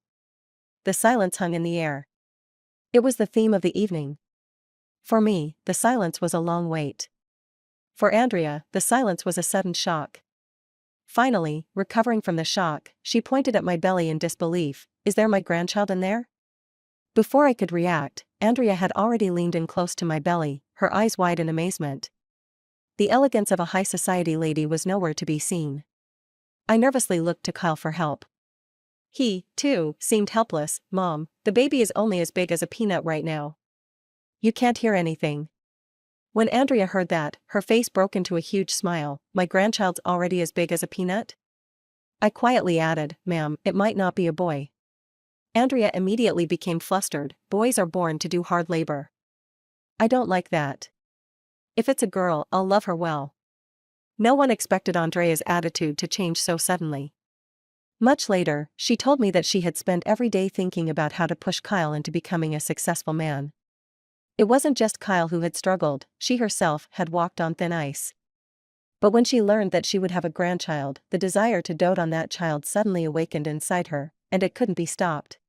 The silence hung in the air. It was the theme of the evening. For me, the silence was a long wait. For Andrea, the silence was a sudden shock. Finally, recovering from the shock, she pointed at my belly in disbelief. Is there my grandchild in there? Before I could react, Andrea had already leaned in close to my belly, her eyes wide in amazement. The elegance of a high society lady was nowhere to be seen. I nervously looked to Kyle for help. He, too, seemed helpless. Mom, the baby is only as big as a peanut right now. You can't hear anything. When Andrea heard that, her face broke into a huge smile. My grandchild's already as big as a peanut? I quietly added, Ma'am, it might not be a boy. Andrea immediately became flustered. Boys are born to do hard labor. I don't like that. If it's a girl, I'll love her well. No one expected Andrea's attitude to change so suddenly. Much later, she told me that she had spent every day thinking about how to push Kyle into becoming a successful man. It wasn't just Kyle who had struggled, she herself had walked on thin ice. But when she learned that she would have a grandchild, the desire to dote on that child suddenly awakened inside her, and it couldn't be stopped.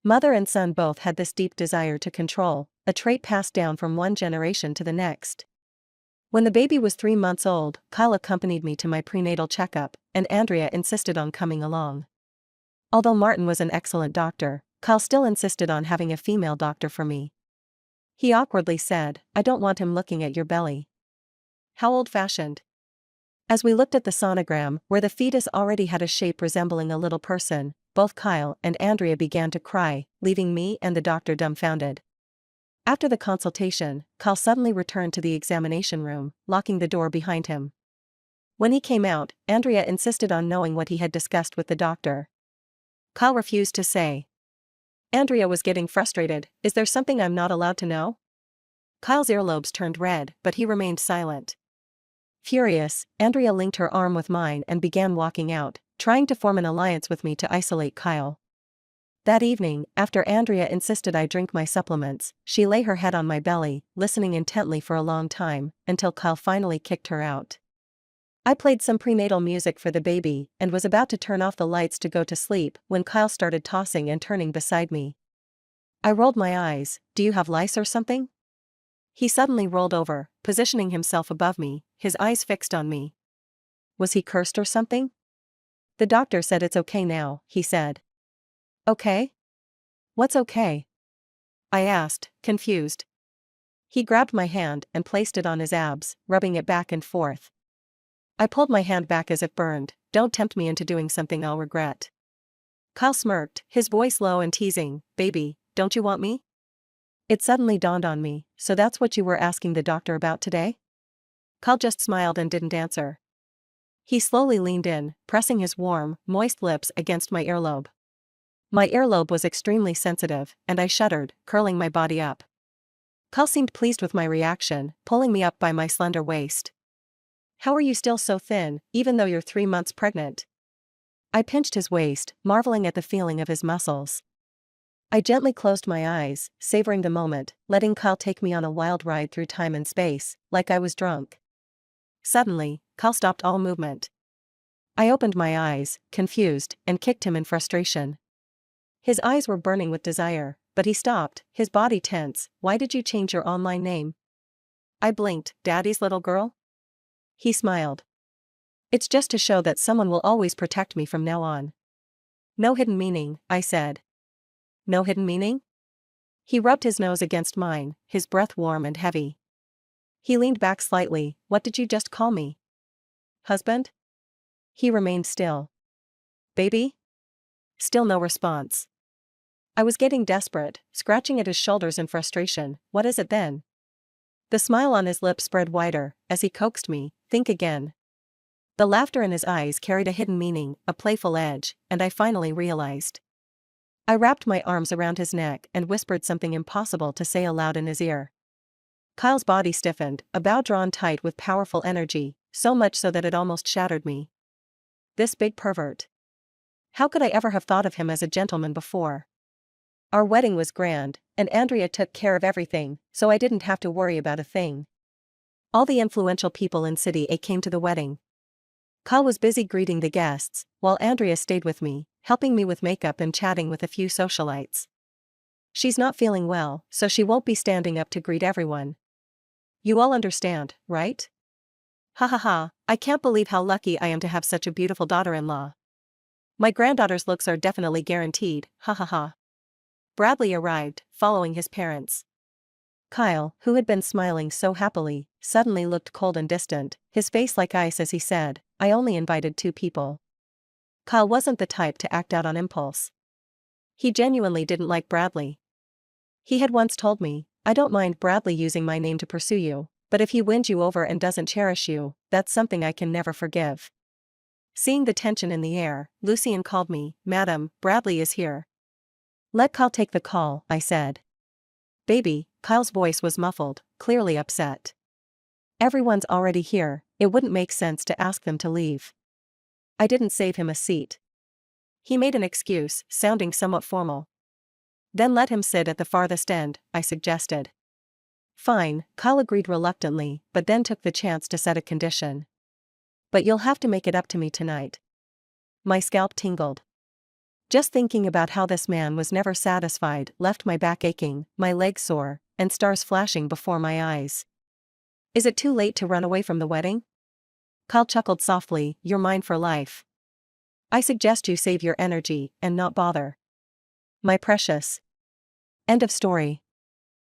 Mother and son both had this deep desire to control, a trait passed down from one generation to the next. When the baby was 3 months old, Kyle accompanied me to my prenatal checkup, and Andrea insisted on coming along. Although Martin was an excellent doctor, Kyle still insisted on having a female doctor for me. He awkwardly said, I don't want him looking at your belly. How old-fashioned. As we looked at the sonogram, where the fetus already had a shape resembling a little person, both Kyle and Andrea began to cry, leaving me and the doctor dumbfounded. After the consultation, Kyle suddenly returned to the examination room, locking the door behind him. When he came out, Andrea insisted on knowing what he had discussed with the doctor. Kyle refused to say. Andrea was getting frustrated. Is there something I'm not allowed to know? Kyle's earlobes turned red, but he remained silent. Furious, Andrea linked her arm with mine and began walking out, trying to form an alliance with me to isolate Kyle. That evening, after Andrea insisted I drink my supplements, she lay her head on my belly, listening intently for a long time, until Kyle finally kicked her out. I played some prenatal music for the baby, and was about to turn off the lights to go to sleep, when Kyle started tossing and turning beside me. I rolled my eyes. Do you have lice or something? He suddenly rolled over, positioning himself above me, his eyes fixed on me. Was he cursed or something? The doctor said it's okay now, he said. Okay? What's okay? I asked, confused. He grabbed my hand and placed it on his abs, rubbing it back and forth. I pulled my hand back as if burned. Don't tempt me into doing something I'll regret. Kyle smirked, his voice low and teasing. Baby, don't you want me? It suddenly dawned on me, so that's what you were asking the doctor about today? Kyle just smiled and didn't answer. He slowly leaned in, pressing his warm, moist lips against my earlobe. My earlobe was extremely sensitive, and I shuddered, curling my body up. Kyle seemed pleased with my reaction, pulling me up by my slender waist. How are you still so thin, even though you're 3 months pregnant? I pinched his waist, marveling at the feeling of his muscles. I gently closed my eyes, savoring the moment, letting Kyle take me on a wild ride through time and space, like I was drunk. Suddenly, Kyle stopped all movement. I opened my eyes, confused, and kicked him in frustration. His eyes were burning with desire, but he stopped, his body tense. Why did you change your online name? I blinked. Daddy's little girl? He smiled. It's just to show that someone will always protect me from now on. No hidden meaning, I said. No hidden meaning? He rubbed his nose against mine, his breath warm and heavy. He leaned back slightly. What did you just call me? Husband? He remained still. Baby? Still no response. I was getting desperate, scratching at his shoulders in frustration. What is it then? The smile on his lips spread wider, as he coaxed me, think again. The laughter in his eyes carried a hidden meaning, a playful edge, and I finally realized. I wrapped my arms around his neck and whispered something impossible to say aloud in his ear. Kyle's body stiffened, a bow drawn tight with powerful energy, so much so that it almost shattered me. This big pervert. How could I ever have thought of him as a gentleman before? Our wedding was grand, and Andrea took care of everything, so I didn't have to worry about a thing. All the influential people in City A came to the wedding. Kyle was busy greeting the guests, while Andrea stayed with me, helping me with makeup and chatting with a few socialites. She's not feeling well, so she won't be standing up to greet everyone. You all understand, right? Ha ha ha, I can't believe how lucky I am to have such a beautiful daughter-in-law. My granddaughter's looks are definitely guaranteed, ha ha ha. Bradley arrived, following his parents. Kyle, who had been smiling so happily, suddenly looked cold and distant, his face like ice as he said, "I only invited 2 people." Kyle wasn't the type to act out on impulse. He genuinely didn't like Bradley. He had once told me, "I don't mind Bradley using my name to pursue you, but if he wins you over and doesn't cherish you, that's something I can never forgive." Seeing the tension in the air, Lucien called me, "Madam, Bradley is here." "Let Kyle take the call," I said. "Baby," Kyle's voice was muffled, clearly upset. "Everyone's already here, it wouldn't make sense to ask them to leave." I didn't save him a seat. He made an excuse, sounding somewhat formal. "Then let him sit at the farthest end," I suggested. "Fine," Kyle agreed reluctantly, but then took the chance to set a condition. "But you'll have to make it up to me tonight." My scalp tingled. Just thinking about how this man was never satisfied left my back aching, my legs sore, and stars flashing before my eyes. "Is it too late to run away from the wedding?" Kyle chuckled softly, "You're mine for life. I suggest you save your energy and not bother." My precious. End of story.